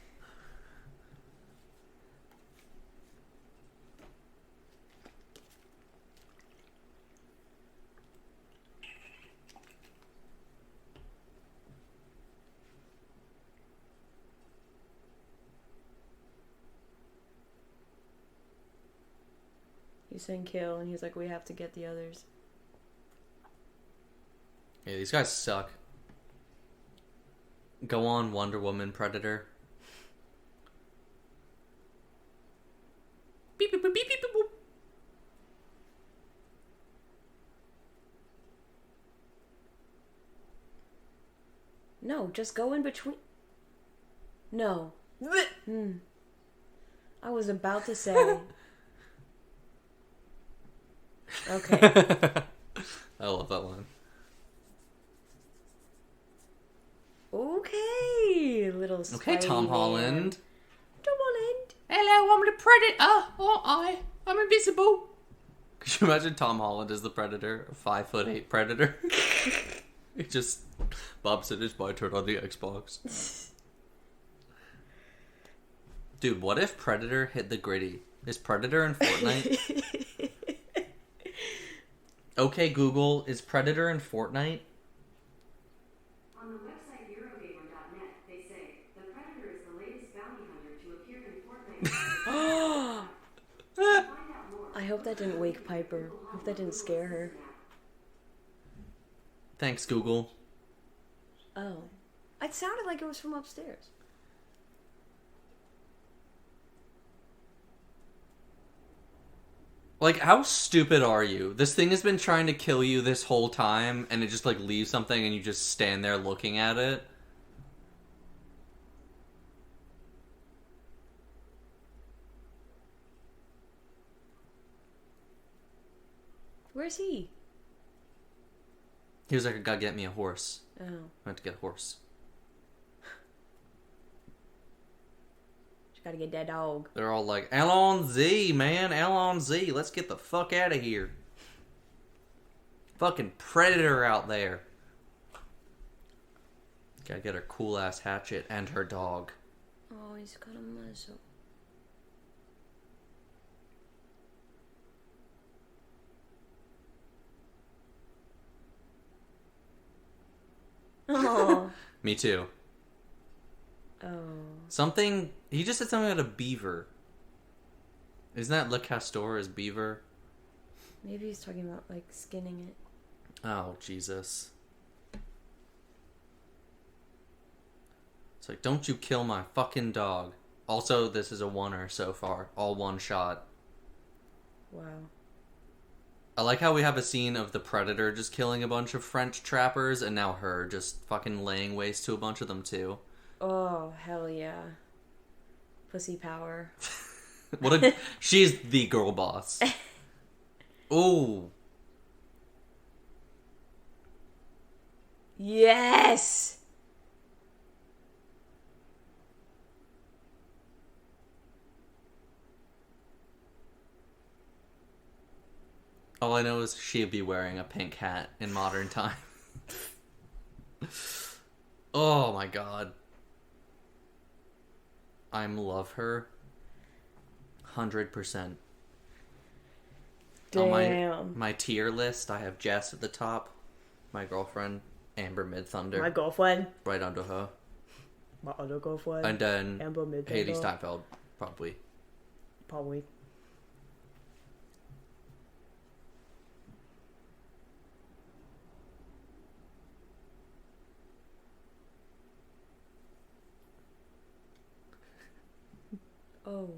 [SPEAKER 2] He's saying kill, and he's like, we have to get the others.
[SPEAKER 1] Yeah, these guys suck. Go on, Wonder Woman, Predator. Beep, beep, beep, beep, beep, boop.
[SPEAKER 2] No, just go in between. No. I was about to say. Okay.
[SPEAKER 1] I love that one.
[SPEAKER 2] Okay, little Spidey
[SPEAKER 1] Okay, Tom Holland.
[SPEAKER 2] Tom Holland.
[SPEAKER 1] Hello, I'm the Predator. Oh, I'm invisible. Could you imagine Tom Holland as the Predator? A 5'8" Predator. He just... Bob said it's my turn on the Xbox. Dude, what if Predator hit the gritty? Is Predator in Fortnite? Okay, Google, is Predator in Fortnite?
[SPEAKER 4] On the website Eurogamer.net, they say, the Predator is the latest bounty hunter to appear in Fortnite. Find out more.
[SPEAKER 2] I hope that didn't wake Piper. I hope that didn't scare her.
[SPEAKER 1] Thanks, Google.
[SPEAKER 2] Oh. It sounded like it was from upstairs.
[SPEAKER 1] Like, how stupid are you? This thing has been trying to kill you this whole time, and it just, like, leaves something and you just stand there looking at it.
[SPEAKER 2] Where's he?
[SPEAKER 1] He was like, I gotta get me a horse.
[SPEAKER 2] Oh.
[SPEAKER 1] I went to get a horse.
[SPEAKER 2] Just gotta get that dog.
[SPEAKER 1] They're all like, L-on-Z, man, L-on-Z. Let's get the fuck out of here. Fucking Predator out there. Gotta get her cool-ass hatchet and her dog.
[SPEAKER 2] Oh, he's got a muzzle. Oh.
[SPEAKER 1] Me too.
[SPEAKER 2] Oh.
[SPEAKER 1] Something... He just said something about a beaver. Isn't that Le Castor is beaver?
[SPEAKER 2] Maybe he's talking about, like, skinning it.
[SPEAKER 1] Oh, Jesus. It's like, don't you kill my fucking dog. Also, this is a oneer so far. All one shot.
[SPEAKER 2] Wow.
[SPEAKER 1] I like how we have a scene of the Predator just killing a bunch of French trappers, and now her just fucking laying waste to a bunch of them, too.
[SPEAKER 2] Oh, hell yeah. Pussy power.
[SPEAKER 1] She's the girl boss. Ooh.
[SPEAKER 2] Yes!
[SPEAKER 1] All I know is she'd be wearing a pink hat in modern time. Oh my god. I love her. 100%.
[SPEAKER 2] Damn.
[SPEAKER 1] On my tier list, I have Jess at the top. My girlfriend, Amber Midthunder.
[SPEAKER 2] My girlfriend.
[SPEAKER 1] Right under her.
[SPEAKER 2] My other girlfriend.
[SPEAKER 1] And then
[SPEAKER 2] Amber Midthunder.
[SPEAKER 1] Haley Steinfeld, probably.
[SPEAKER 2] Probably. Oh.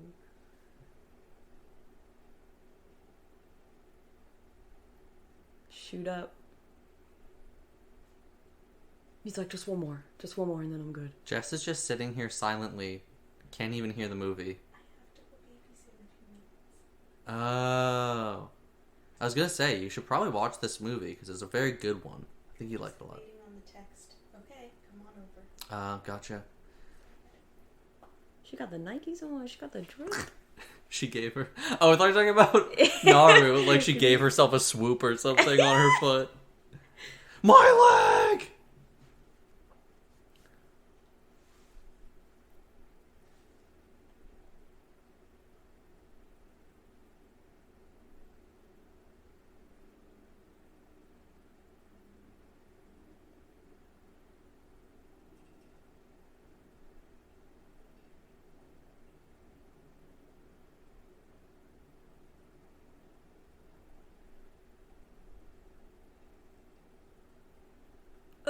[SPEAKER 2] Shoot up. He's like, just one more, and then I'm good.
[SPEAKER 1] Jess is just sitting here silently. Can't even hear the movie. Oh. I was gonna say, you should probably watch this movie, because it's a very good one. I think you like it a lot.
[SPEAKER 3] Waiting on the text. Okay, come on over.
[SPEAKER 1] Gotcha.
[SPEAKER 2] She got the Nikes on, she got the drip.
[SPEAKER 1] She gave her... Oh, I thought you were talking about Naru. Like she gave herself a swoop or something on her foot. My leg!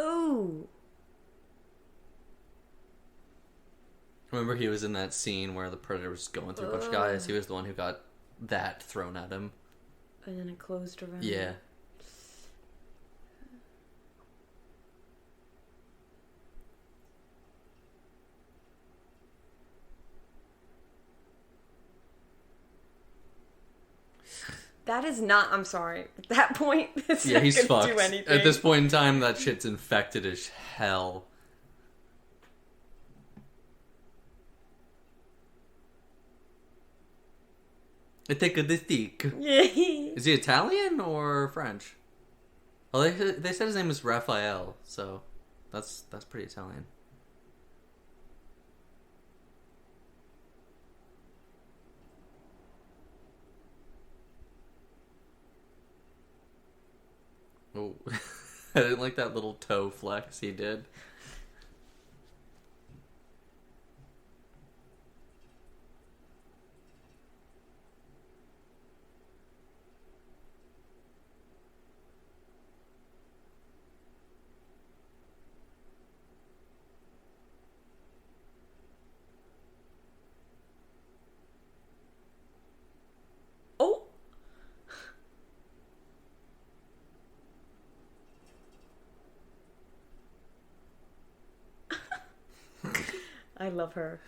[SPEAKER 2] Oh.
[SPEAKER 1] Remember he was in that scene where the Predator was going through a bunch of guys? He was the one who got that thrown at him.
[SPEAKER 2] And then it closed around.
[SPEAKER 1] Yeah.
[SPEAKER 2] That is not... I'm sorry. At that point, it's
[SPEAKER 1] Yeah,
[SPEAKER 2] not
[SPEAKER 1] he's
[SPEAKER 2] gonna
[SPEAKER 1] fucked.
[SPEAKER 2] do anything.
[SPEAKER 1] At this point in time, that shit's infected as hell. I take a stick. Is he Italian or French? Well, they said his name was Raphael, so that's pretty Italian. Oh, I didn't like that little toe flex he did.
[SPEAKER 2] Oh! I love her.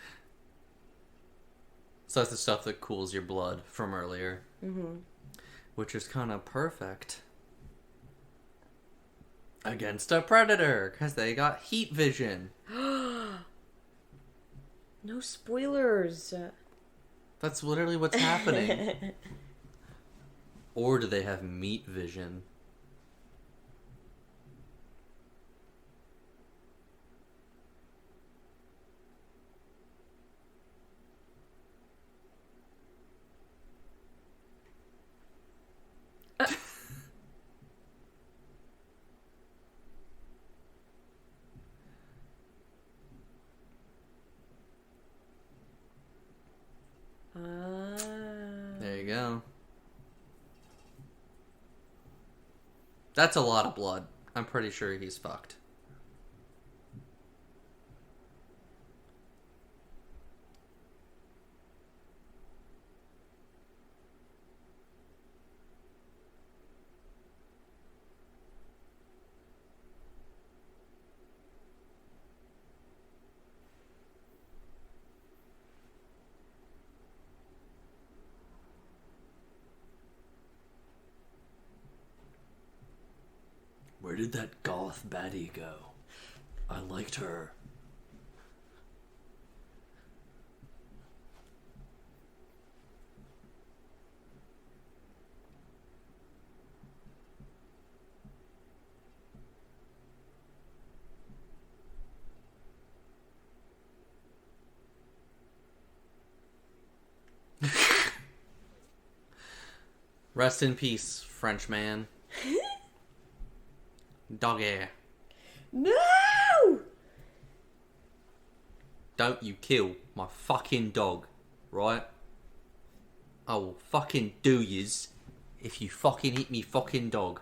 [SPEAKER 1] So that's the stuff that cools your blood from earlier. Mm-hmm. Which is kind of perfect. Against a predator, because they got heat vision.
[SPEAKER 2] No spoilers.
[SPEAKER 1] That's literally what's happening. Or do they have meat vision? There you go. That's a lot of blood. I'm pretty sure he's fucked. Where did that goth baddie go? I liked her. Rest in peace, French man. Doggy.
[SPEAKER 2] No!
[SPEAKER 1] Don't you kill my fucking dog, right? I will fucking do yous if you fucking hit me fucking dog.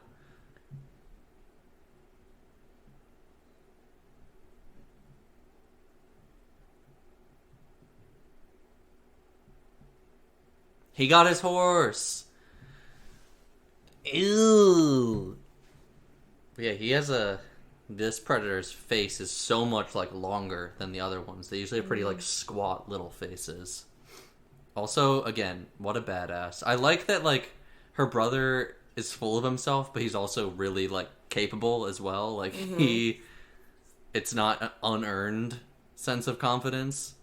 [SPEAKER 1] He got his horse. Ew. Yeah, he has this predator's face is so much, like, longer than the other ones. They usually have pretty, like, squat little faces. Also, again, what a badass. I like that, like, her brother is full of himself, but he's also really, like, capable as well. Like, it's not an unearned sense of confidence.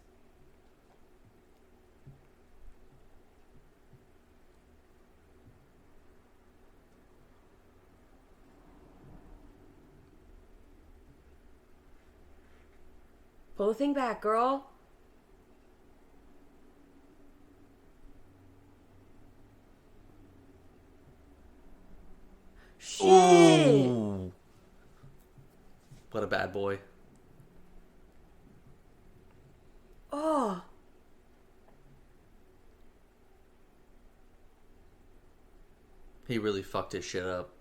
[SPEAKER 2] Pull the thing back, girl. Shit.
[SPEAKER 1] Ooh. What a bad boy.
[SPEAKER 2] Oh.
[SPEAKER 1] He really fucked his shit up.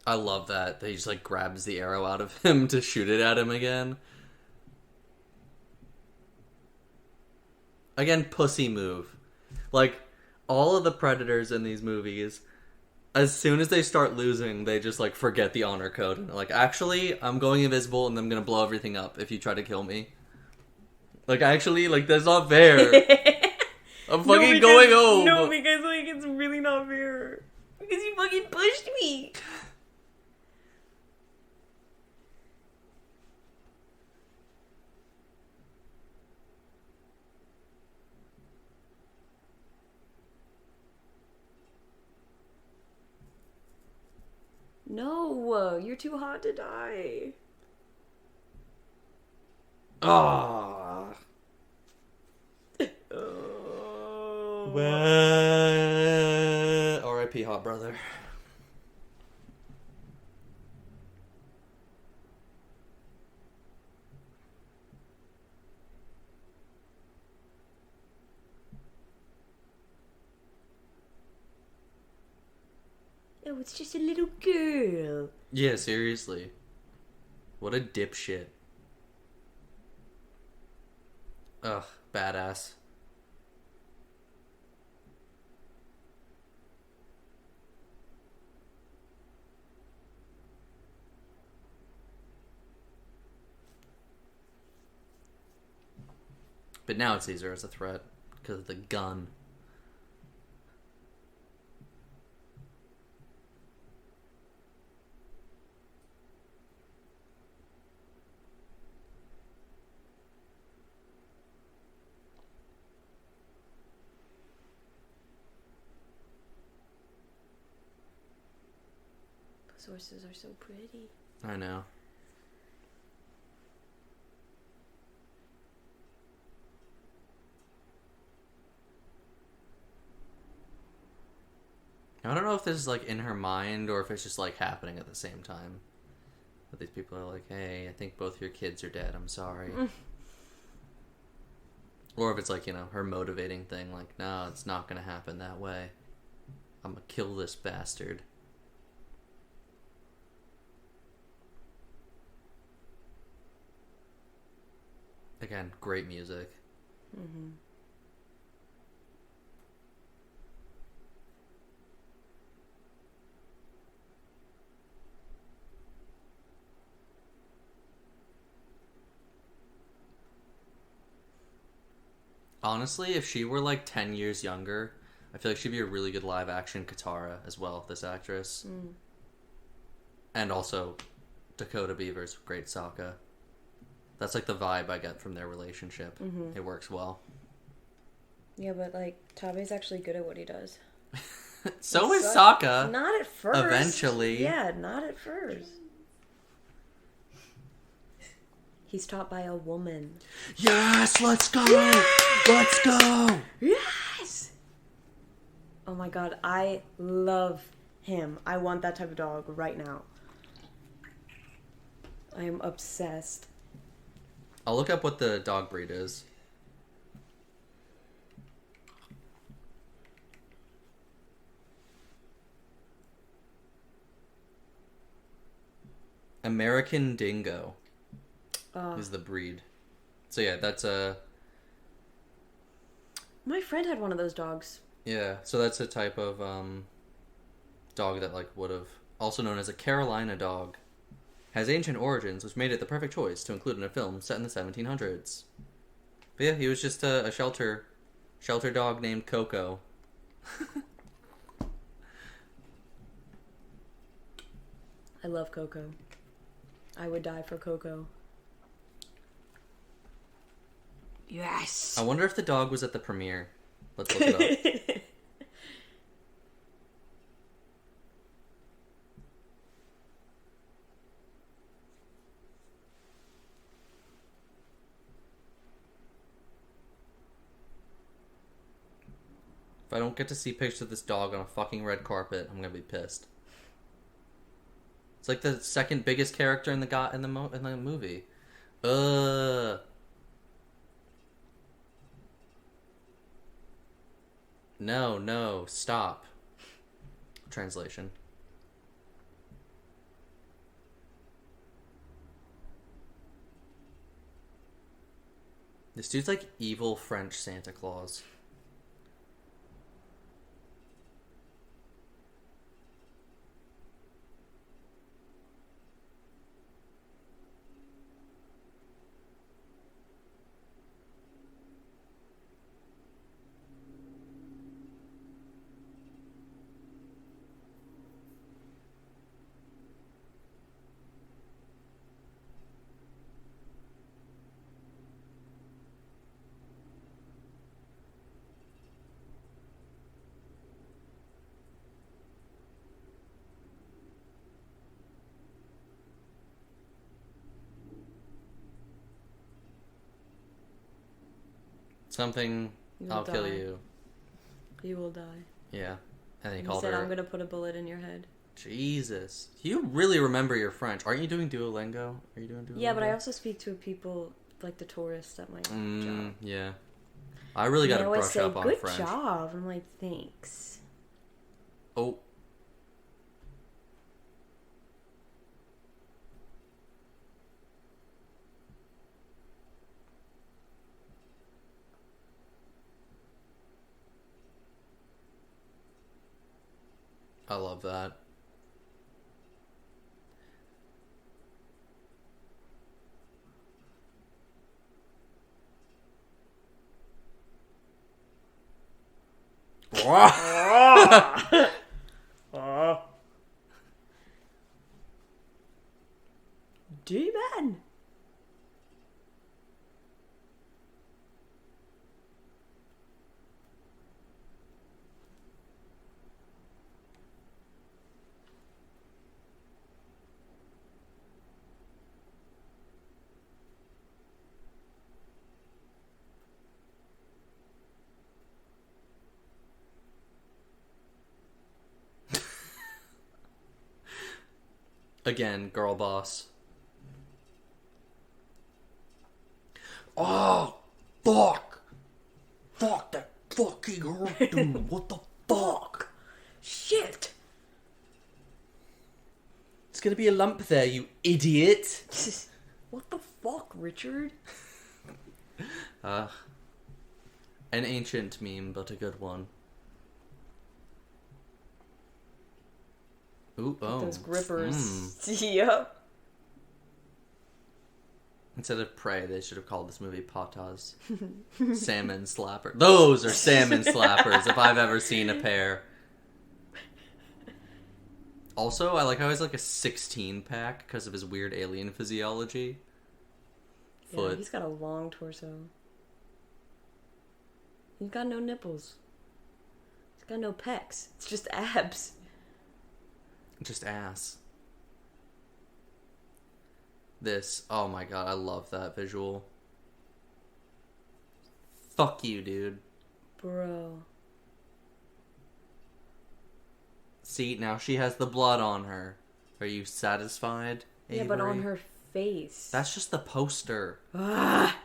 [SPEAKER 1] I love that he just, like, grabs the arrow out of him to shoot it at him again. Again, pussy move. Like, all of the predators in these movies, as soon as they start losing, they just, like, forget the honor code. And they're like, actually, I'm going invisible and I'm gonna blow everything up if you try to kill me. Like, actually, like, that's not fair. I'm fucking going home.
[SPEAKER 2] No, because like it's really not fair. Because you fucking pushed me. No, you're too hot to die.
[SPEAKER 1] Ah.
[SPEAKER 2] Oh.
[SPEAKER 1] R.I.P. Hot Brother.
[SPEAKER 2] Oh, it's just a little girl.
[SPEAKER 1] Yeah, seriously. What a dipshit. Ugh, badass. But now it sees her as a threat because of the gun.
[SPEAKER 2] Those horses are so pretty.
[SPEAKER 1] I know. I don't know if this is like in her mind or if it's just like happening at the same time. But these people are like, hey, I think both your kids are dead. I'm sorry. Or if it's like, you know, her motivating thing. Like, no, it's not going to happen that way. I'm going to kill this bastard. Again, great music.
[SPEAKER 2] Mm-hmm.
[SPEAKER 1] Honestly, if she were like 10 years younger, I feel like she'd be a really good live action Katara as well, this actress.
[SPEAKER 2] Mm.
[SPEAKER 1] And also Dakota Beavers, great Sokka. That's like the vibe I get from their relationship.
[SPEAKER 2] Mm-hmm.
[SPEAKER 1] It works well.
[SPEAKER 2] Yeah, but like Tabe's actually good at what he does.
[SPEAKER 1] So is Sokka.
[SPEAKER 2] Not at first.
[SPEAKER 1] Eventually.
[SPEAKER 2] Yeah, not at first. He's taught by a woman.
[SPEAKER 1] Yes, let's go!
[SPEAKER 2] Yes!
[SPEAKER 1] Let's go!
[SPEAKER 2] Yes! Oh my god, I love him. I want that type of dog right now. I am obsessed.
[SPEAKER 1] I'll look up what the dog breed is. American Dingo is the breed. So yeah, that's a...
[SPEAKER 2] My friend had one of those dogs.
[SPEAKER 1] Yeah, so that's a type of dog that like would have... Also known as a Carolina dog. Has ancient origins, which made it the perfect choice to include in a film set in the 1700s. But yeah, he was just a shelter dog named Coco.
[SPEAKER 2] I love Coco. I would die for Coco. Yes!
[SPEAKER 1] I wonder if the dog was at the premiere. Let's look it up. If I don't get to see pictures of this dog on a fucking red carpet, I'm gonna be pissed. It's like the second biggest character in the movie. No, stop. Translation. This dude's like evil French Santa Claus. Something,
[SPEAKER 2] You'll
[SPEAKER 1] I'll kill
[SPEAKER 2] die.
[SPEAKER 1] you.
[SPEAKER 2] You will die.
[SPEAKER 1] Yeah. And he
[SPEAKER 2] He
[SPEAKER 1] called
[SPEAKER 2] said,
[SPEAKER 1] her...
[SPEAKER 2] I'm gonna put a bullet in your head.
[SPEAKER 1] Jesus. You really remember your French. Aren't you doing Duolingo? Are you doing Duolingo?
[SPEAKER 2] Yeah, but I also speak to people, like the tourists at my job.
[SPEAKER 1] Yeah. I really got to brush up on French.
[SPEAKER 2] Good job. I'm like, thanks.
[SPEAKER 1] Oh. I love that.
[SPEAKER 2] Demon!
[SPEAKER 1] Again, girl boss. Oh, fuck! Fuck, that fucking hurt, dude. What the fuck?
[SPEAKER 2] Shit!
[SPEAKER 1] It's gonna be a lump there, you idiot.
[SPEAKER 2] What the fuck, Richard?
[SPEAKER 1] An ancient meme, but a good one. Ooh, oh.
[SPEAKER 2] Those grippers. Yep.
[SPEAKER 1] Instead of prey, they should have called this movie Patas. Salmon slapper. Those are salmon slappers, if I've ever seen a pair. Also, I like how he's like a 16-pack because of his weird alien physiology.
[SPEAKER 2] Yeah, he's got a long torso. He's got no nipples. He's got no pecs. It's just abs.
[SPEAKER 1] Just ass. This, oh my god, I love that visual. Fuck you, dude.
[SPEAKER 2] Bro.
[SPEAKER 1] See, now she has the blood on her. Are you satisfied, Avery?
[SPEAKER 2] Yeah, but on her face.
[SPEAKER 1] That's just the poster.
[SPEAKER 2] Ah!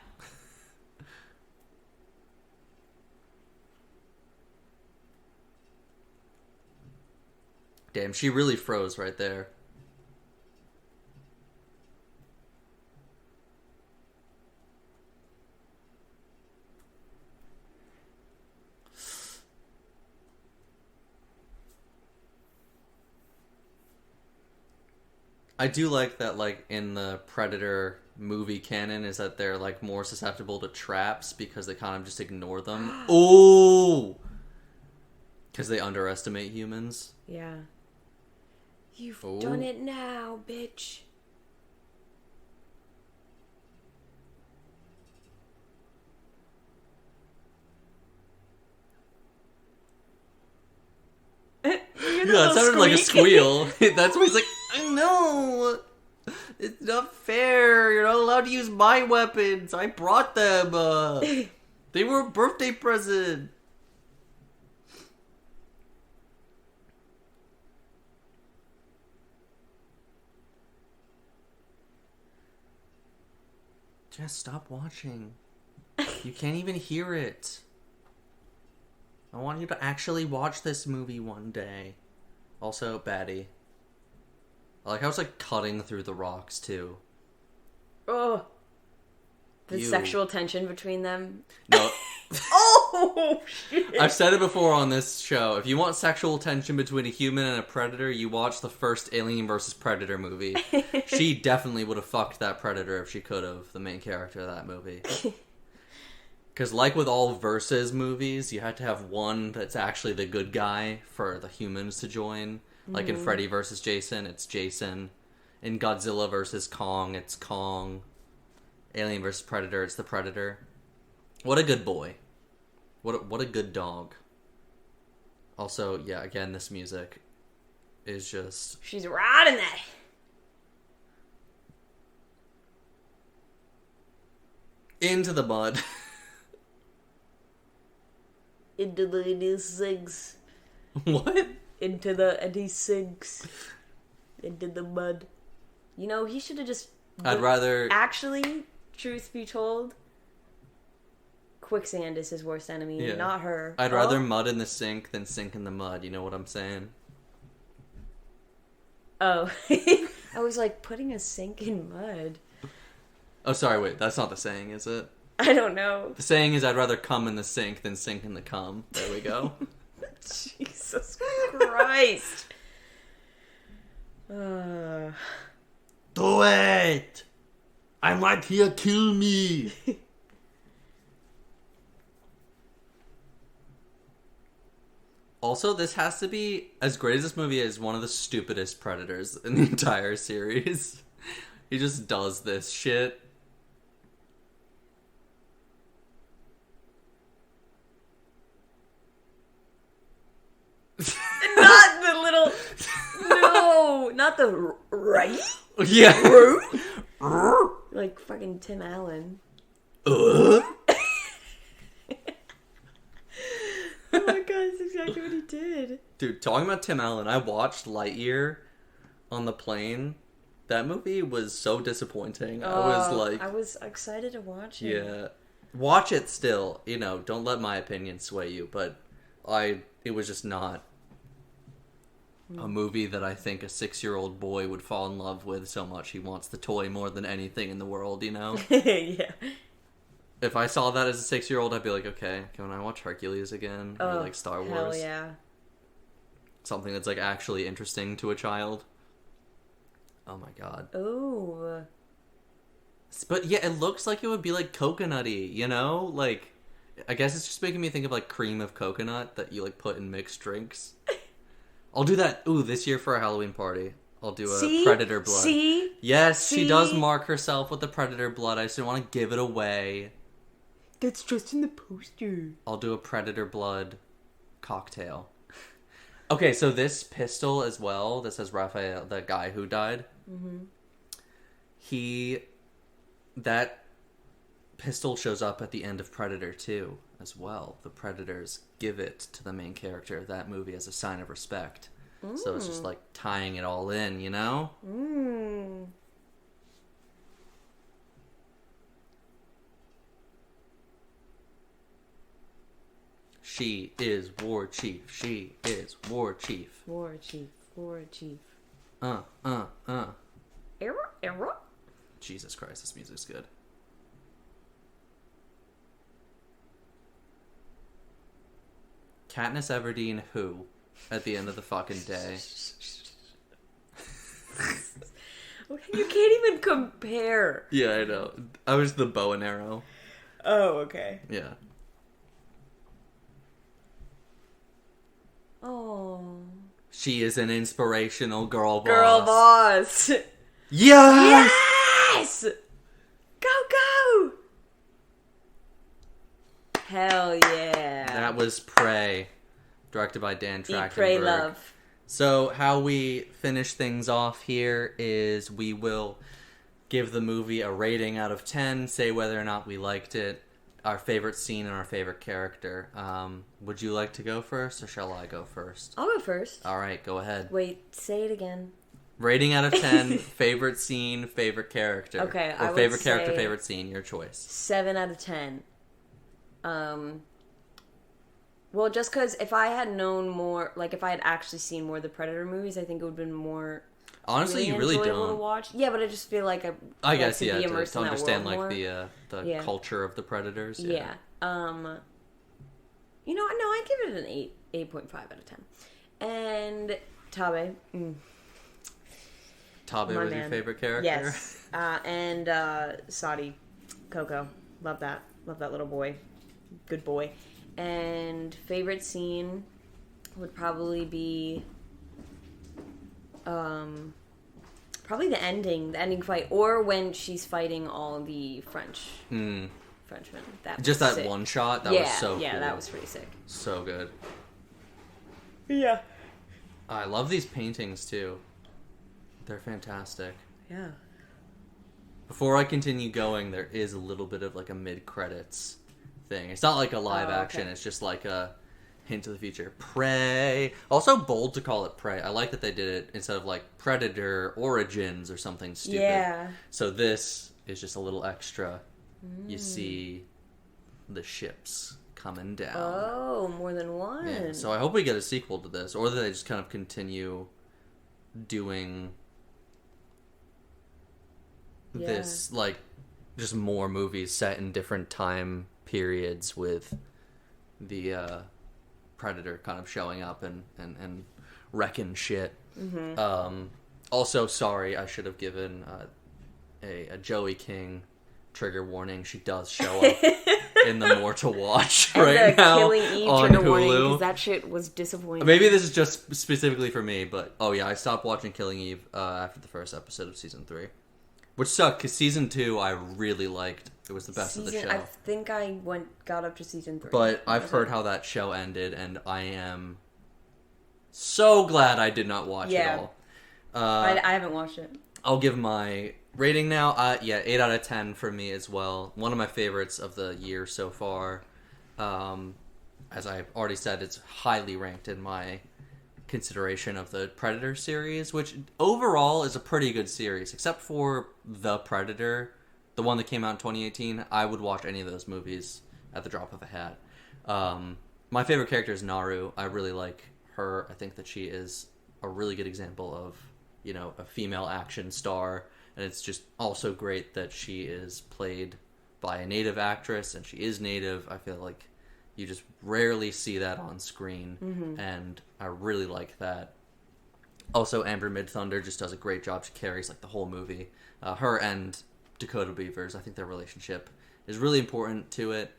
[SPEAKER 1] Damn, she really froze right there. I do like that, like, in the Predator movie canon, is that they're, like, more susceptible to traps because they kind of just ignore them. Ooh! Because they underestimate humans.
[SPEAKER 2] Yeah. You've done it now, bitch.
[SPEAKER 1] Yeah, it sounded like a squeal. That's why he's like, I know. It's not fair. You're not allowed to use my weapons. I brought them. They were a birthday present. Just stop watching. You can't even hear it. I want you to actually watch this movie one day. Also, baddie. I like how it's like cutting through the rocks too.
[SPEAKER 2] Oh. The sexual tension between them.
[SPEAKER 1] No.
[SPEAKER 2] Oh, shit.
[SPEAKER 1] I've said it before on this show. If you want sexual tension between a human and a predator, you watch the first Alien vs. Predator movie. She definitely would have fucked that predator if she could have, the main character of that movie. Because like with all versus movies, you had to have one that's actually the good guy for the humans to join. Like in Freddy vs. Jason, it's Jason. In Godzilla vs. Kong, it's Kong. Alien vs. Predator, it's the Predator. What a good boy. What a good dog. Also, yeah, again, this music is just...
[SPEAKER 2] She's riding that.
[SPEAKER 1] Into the mud.
[SPEAKER 2] into the and he sinks.
[SPEAKER 1] What?
[SPEAKER 2] And he sinks into the mud. You know, he should have just...
[SPEAKER 1] I'd rather...
[SPEAKER 2] Actually, truth be told, quicksand is his worst enemy, not her.
[SPEAKER 1] I'd rather mud in the sink than sink in the mud. You know what I'm saying?
[SPEAKER 2] Oh. I was like, putting a sink in mud.
[SPEAKER 1] Oh, sorry, wait. That's not the saying, is it?
[SPEAKER 2] I don't know.
[SPEAKER 1] The saying is, I'd rather cum in the sink than sink in the cum. There we go.
[SPEAKER 2] Jesus Christ.
[SPEAKER 1] Do it! I might hear kill me! Also, this has to be, as great as this movie is, one of the stupidest Predators in the entire series. He just does this shit.
[SPEAKER 2] Not the little... No! Not the... Right?
[SPEAKER 1] Yeah.
[SPEAKER 2] Like fucking Tim Allen.
[SPEAKER 1] Uh?
[SPEAKER 2] Oh my god, that's exactly what he did.
[SPEAKER 1] Dude, talking about Tim Allen, I watched Lightyear on the plane. That movie was so disappointing. I
[SPEAKER 2] was excited to watch it.
[SPEAKER 1] Yeah. Watch it still. You know, don't let my opinion sway you, but it was just not a movie that I think a 6-year-old boy would fall in love with so much. He wants the toy more than anything in the world, you know?
[SPEAKER 2] Yeah.
[SPEAKER 1] If I saw that as a 6-year-old, I'd be like, okay, can I watch Hercules again? Or like Star Wars?
[SPEAKER 2] Hell yeah.
[SPEAKER 1] Something that's like actually interesting to a child. Oh my god.
[SPEAKER 2] Oh.
[SPEAKER 1] But yeah, it looks like it would be like coconutty, you know? Like, I guess it's just making me think of like cream of coconut that you like put in mixed drinks. I'll do that. Ooh, this year for a Halloween party. I'll do a Predator blood. Yes, she does mark herself with the Predator blood. I just didn't want to give it away.
[SPEAKER 2] That's just in the poster.
[SPEAKER 1] I'll do a Predator blood cocktail. Okay, so this pistol as well, this says Raphael, the guy who died. Mm-hmm. That pistol shows up at the end of Predator 2 as well. The Predators give it to the main character of that movie as a sign of respect. So it's just like tying it all in, you know? She is War Chief. She is War Chief.
[SPEAKER 2] War Chief. War Chief.
[SPEAKER 1] Error. Jesus Christ, this music's good. Katniss Everdeen who? At the end of the fucking day.
[SPEAKER 2] You can't even compare.
[SPEAKER 1] Yeah, I know. I was the bow and arrow.
[SPEAKER 2] Oh, okay.
[SPEAKER 1] Yeah.
[SPEAKER 2] Oh.
[SPEAKER 1] She is an inspirational girl boss.
[SPEAKER 2] Girl boss.
[SPEAKER 1] Yes!
[SPEAKER 2] Yes! Go! Hell yeah.
[SPEAKER 1] That was Prey, directed by Dan Trachtenberg.
[SPEAKER 2] Eat, Pray, Love.
[SPEAKER 1] So how we finish things off here is we will give the movie a rating out of 10, say whether or not we liked it, our favorite scene and our favorite character. Would you like to go first, or shall I go first?
[SPEAKER 2] I'll go first.
[SPEAKER 1] All right, go ahead.
[SPEAKER 2] Wait, say it again.
[SPEAKER 1] Rating out of 10, favorite scene, favorite character.
[SPEAKER 2] Okay,
[SPEAKER 1] or favorite character, favorite scene, your choice.
[SPEAKER 2] 7 out of 10. Well, just because if I had known more, like if I had actually seen more of the Predator movies, I think it would have been more.
[SPEAKER 1] Honestly, you really
[SPEAKER 2] enjoyable
[SPEAKER 1] don't.
[SPEAKER 2] To watch. Yeah, but I just feel like
[SPEAKER 1] I guess
[SPEAKER 2] to be immersed
[SPEAKER 1] to
[SPEAKER 2] in that
[SPEAKER 1] understand
[SPEAKER 2] world
[SPEAKER 1] like
[SPEAKER 2] more.
[SPEAKER 1] the culture of the Predators.
[SPEAKER 2] Yeah. You know, no, I give it an 8.5 out of 10. And Tabe.
[SPEAKER 1] Tabe was your favorite character?
[SPEAKER 2] Yes. And Sadi, Coco. Love that. Love that little boy. Good boy. And favorite scene would probably be probably the ending fight, or when she's fighting all the Frenchmen. That
[SPEAKER 1] just that
[SPEAKER 2] sick.
[SPEAKER 1] one shot. That was so cool.
[SPEAKER 2] Yeah, that was pretty sick.
[SPEAKER 1] So good.
[SPEAKER 2] Yeah.
[SPEAKER 1] I love these paintings too. They're fantastic.
[SPEAKER 2] Yeah.
[SPEAKER 1] Before I continue going, there is a little bit of like a mid-credits thing. It's not like a live action.
[SPEAKER 2] Okay.
[SPEAKER 1] It's just like a hint to the future. Prey. Also bold to call it Prey. I like that they did it instead of like Predator Origins or something stupid.
[SPEAKER 2] Yeah.
[SPEAKER 1] So this is just a little extra. You see the ships coming down.
[SPEAKER 2] Oh, more than one.
[SPEAKER 1] Yeah. So I hope we get a sequel to this, or that they just kind of continue doing this, like, just more movies set in different time periods with the Predator kind of showing up and wrecking shit. Also, sorry, I should have given a Joey King trigger warning. She does show up in the More to Watch right now
[SPEAKER 2] Killing Eve
[SPEAKER 1] on
[SPEAKER 2] trigger warning,
[SPEAKER 1] Hulu.
[SPEAKER 2] because that shit was disappointing.
[SPEAKER 1] Maybe this is just specifically for me, but oh yeah, I stopped watching Killing Eve after the first episode of season 3, which sucked because season 2 I really liked. It was the best of the show.
[SPEAKER 2] I think I got up to season 3,
[SPEAKER 1] but I've heard how that show ended, and I am so glad I did not watch it all.
[SPEAKER 2] I haven't watched it.
[SPEAKER 1] I'll give my rating now. 8 out of 10 for me as well. One of my favorites of the year so far. As I've already said, it's highly ranked in my consideration of the Predator series, which overall is a pretty good series, except for The Predator, the one that came out in 2018. I would watch any of those movies at the drop of a hat. My favorite character is Naru. I really like her. I think that she is a really good example of, you know, a female action star. And it's just also great that she is played by a native actress, and she is native. I feel like you just rarely see that on screen, and I really like that. Also, Amber Midthunder just does a great job. She carries like the whole movie. Her and Dakota Beavers, I think their relationship is really important to it.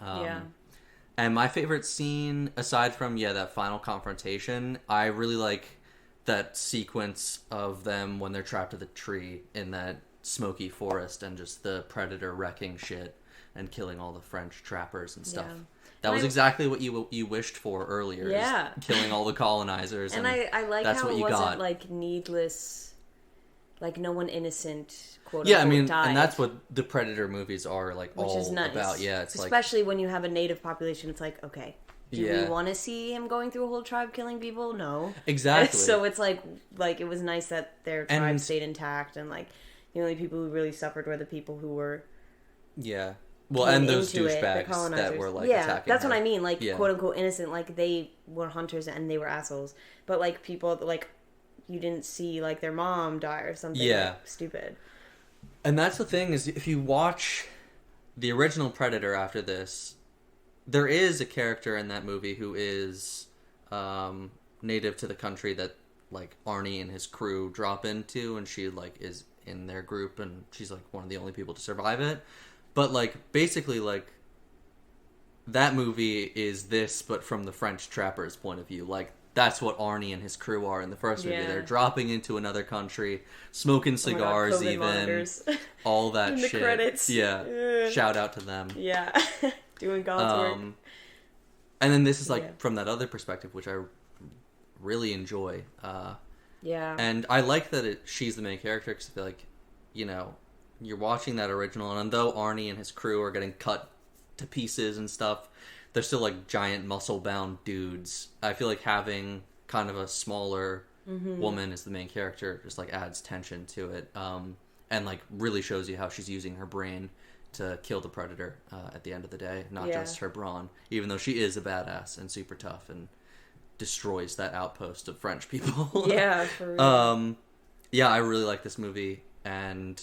[SPEAKER 1] And my favorite scene, aside from that final confrontation, I really like that sequence of them when they're trapped in the tree in that smoky forest, and just the Predator wrecking shit and killing all the French trappers and stuff. That was exactly what you wished for earlier.
[SPEAKER 2] Yeah.
[SPEAKER 1] Killing all the colonizers.
[SPEAKER 2] And I like
[SPEAKER 1] that's
[SPEAKER 2] how
[SPEAKER 1] what
[SPEAKER 2] it
[SPEAKER 1] you
[SPEAKER 2] wasn't
[SPEAKER 1] got.
[SPEAKER 2] like needless, like no one innocent, quote
[SPEAKER 1] Yeah, I
[SPEAKER 2] unquote,
[SPEAKER 1] mean,
[SPEAKER 2] died.
[SPEAKER 1] and that's what the Predator movies are like,
[SPEAKER 2] Which
[SPEAKER 1] all
[SPEAKER 2] is nice.
[SPEAKER 1] about. Yeah, it's
[SPEAKER 2] especially when you have a native population. It's like, okay, do we want to see him going through a whole tribe killing people? No,
[SPEAKER 1] exactly.
[SPEAKER 2] So it's like it was nice that their tribe stayed intact, and like the only people who really suffered were the people who were
[SPEAKER 1] well, and those
[SPEAKER 2] into it,
[SPEAKER 1] douchebags that were like attacking
[SPEAKER 2] that's
[SPEAKER 1] her.
[SPEAKER 2] what I mean, like quote unquote innocent, like they were hunters and they were assholes, but like people that, like, you didn't see like their mom die or something like, stupid.
[SPEAKER 1] And that's the thing, is if you watch the original Predator after this, there is a character in that movie who is native to the country that like Arnie and his crew drop into, and she like is in their group, and she's like one of the only people to survive it. But like basically like that movie is this, but from the French trappers' point of view. Like that's what Arnie and his crew are in the first movie. They're dropping into another country, smoking cigars, all that
[SPEAKER 2] in
[SPEAKER 1] shit.
[SPEAKER 2] The credits.
[SPEAKER 1] Yeah. Shout out to them.
[SPEAKER 2] Yeah. Doing God's work.
[SPEAKER 1] And then this is like from that other perspective, which I really enjoy. And I like that she's the main character, because I feel like, you know, you're watching that original, and though Arnie and his crew are getting cut to pieces and stuff, they're still like giant muscle-bound dudes. I feel like having kind of a smaller woman as the main character just like adds tension to it, and like really shows you how she's using her brain to kill the Predator at the end of the day, not just her brawn, even though she is a badass and super tough and destroys that outpost of French people.
[SPEAKER 2] Yeah, for real.
[SPEAKER 1] I really like this movie, and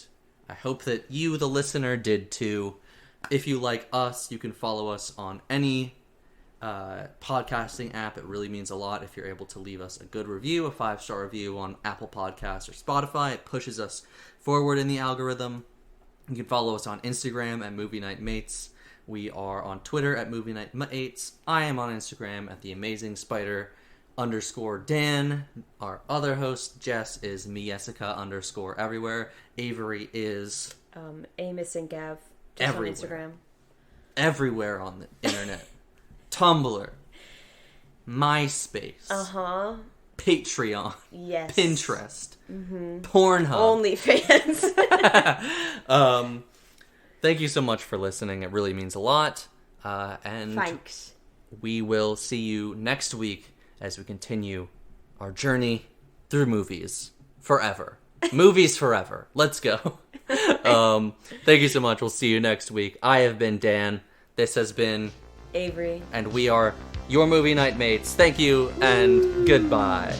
[SPEAKER 1] I hope that you, the listener, did too. If you like us, you can follow us on any podcasting app. It really means a lot if you're able to leave us a good review, a 5-star review on Apple Podcasts or Spotify. It pushes us forward in the algorithm. You can follow us on Instagram at Movie Night Mates. We are on Twitter at Movie Night Mates. I am on Instagram at TheAmazingSpider_Dan. Our other host, Jess, is Miesica_everywhere. Avery is
[SPEAKER 2] Amos and Gav. Just
[SPEAKER 1] everywhere.
[SPEAKER 2] On Instagram.
[SPEAKER 1] Everywhere on the internet. Tumblr. MySpace. Patreon.
[SPEAKER 2] Yes.
[SPEAKER 1] Pinterest. Pornhub.
[SPEAKER 2] OnlyFans.
[SPEAKER 1] Thank you so much for listening. It really means a lot. And
[SPEAKER 2] thanks.
[SPEAKER 1] we will see you next week as we continue our journey through movies forever. Movies forever. Let's go. Thank you so much. We'll see you next week. I have been Dan. This has been
[SPEAKER 2] Avery.
[SPEAKER 1] And we are your movie night mates. Thank you and goodbye.